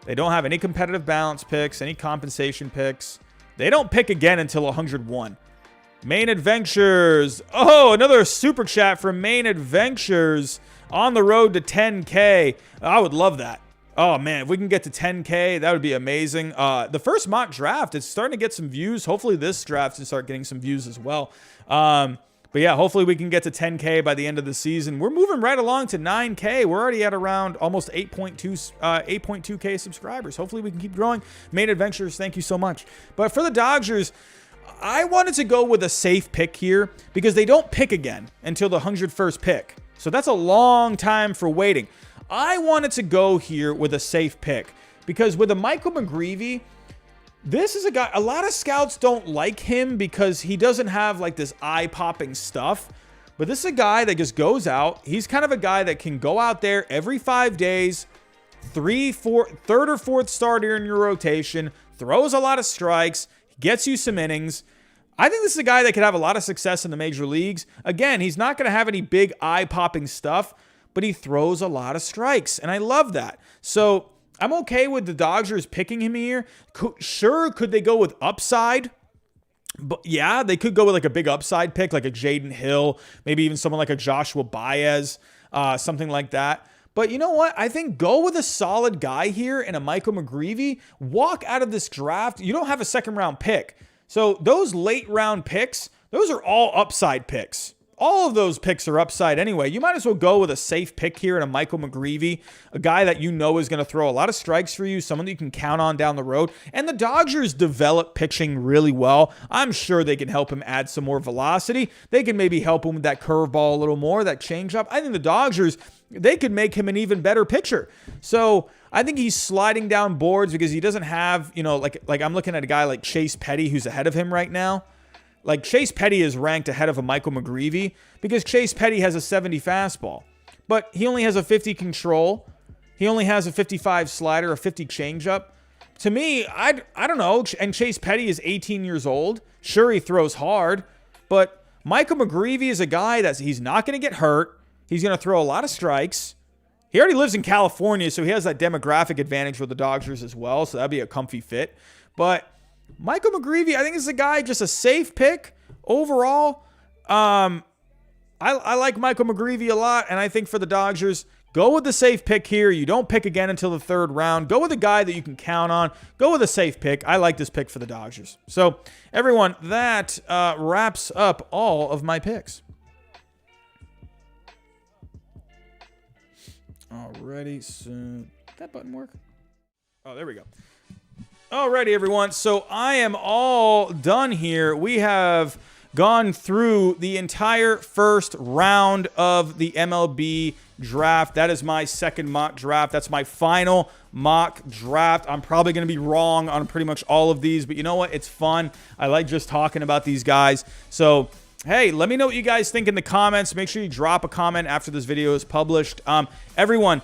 They don't have any competitive balance picks, any compensation picks. They don't pick again until 101. Main Adventures. Oh, another super chat from Main Adventures. On the road to 10K. I would love that. Oh, man, if we can get to 10K, that would be amazing. The first mock draft is starting to get some views. Hopefully this draft can start getting some views as well. But yeah, hopefully we can get to 10K by the end of the season. We're moving right along to 9K. We're already at around almost 8.2K subscribers. Hopefully we can keep growing. Main Adventures, thank you so much. But for the Dodgers, I wanted to go with a safe pick here because they don't pick again until the 101st pick. So that's a long time for waiting. I wanted to go here with a safe pick because with a Michael McGreevy, this is a guy, a lot of scouts don't like him because he doesn't have like this eye-popping stuff. But this is a guy that just goes out. He's kind of a guy that can go out there every 5 days, third or fourth starter in your rotation, throws a lot of strikes, gets you some innings. I think this is a guy that could have a lot of success in the major leagues. Again, he's not going to have any big eye-popping stuff, but he throws a lot of strikes, and I love that. So I'm okay with the Dodgers picking him here. Sure, could they go with upside? But yeah, they could go with like a big upside pick, like a Jaden Hill, maybe even someone like a Joshua Baez, something like that. But you know what? I think go with a solid guy here in a Michael McGreevy. Walk out of this draft. You don't have a second-round pick. So those late-round picks, those are all upside picks. All of those picks are upside anyway. You might as well go with a safe pick here in a Michael McGreevy, a guy that you know is going to throw a lot of strikes for you, someone that you can count on down the road. And the Dodgers develop pitching really well. I'm sure they can help him add some more velocity. They can maybe help him with that curveball a little more, that changeup. I think the Dodgers, they could make him an even better pitcher. So I think he's sliding down boards because he doesn't have, you know, like I'm looking at a guy like Chase Petty who's ahead of him right now. Like Chase Petty is ranked ahead of a Michael McGreevy because Chase Petty has a 70 fastball, but he only has a 50 control. He only has a 55 slider, a 50 changeup. To me, I don't know. And Chase Petty is 18 years old. Sure, he throws hard, but Michael McGreevy is a guy that he's not going to get hurt. He's going to throw a lot of strikes. He already lives in California, so he has that demographic advantage with the Dodgers as well. So that'd be a comfy fit. But Michael McGreevy, I think is a guy, just a safe pick overall. I like Michael McGreevy a lot, and I think for the Dodgers, go with the safe pick here. You don't pick again until the third round. Go with a guy that you can count on. Go with a safe pick. I like this pick for the Dodgers. So, everyone, that wraps up all of my picks. Alrighty, so did that button work? Oh, there we go. Alrighty, everyone. So I am all done here. We have gone through the entire first round of the MLB draft. That is my second mock draft. That's my final mock draft. I'm probably going to be wrong on pretty much all of these, but you know what? It's fun. I like just talking about these guys. So, hey, let me know what you guys think in the comments. Make sure you drop a comment after this video is published. Everyone,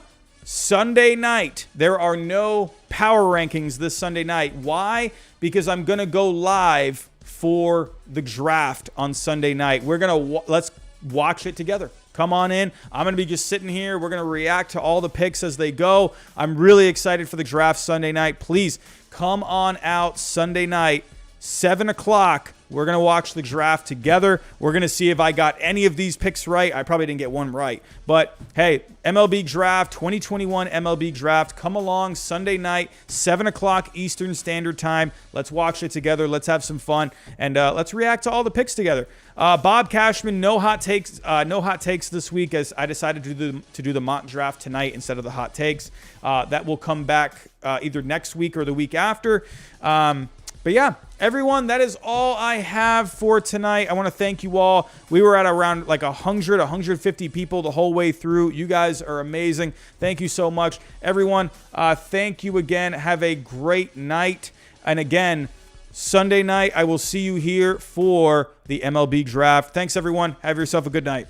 Sunday night, there are no power rankings this Sunday night. Why? Because I'm going to go live for the draft on Sunday night. We're going to, let's watch it together. Come on in. I'm going to be just sitting here. We're going to react to all the picks as they go. I'm really excited for the draft Sunday night. Please come on out Sunday night, 7 o'clock. We're going to watch the draft together. We're going to see if I got any of these picks right. I probably didn't get one right. But, hey, MLB Draft, 2021 MLB Draft. Come along Sunday night, 7 o'clock Eastern Standard Time. Let's watch it together. Let's have some fun. And let's react to all the picks together. Bob Cashman, no hot takes this week as I decided to do the mock draft tonight instead of the hot takes. That will come back either next week or the week after. But yeah, everyone, that is all I have for tonight. I want to thank you all. We were at around like 100, 150 people the whole way through. You guys are amazing. Thank you so much. Everyone, thank you again. Have a great night. And again, Sunday night, I will see you here for the MLB Draft. Thanks, everyone. Have yourself a good night.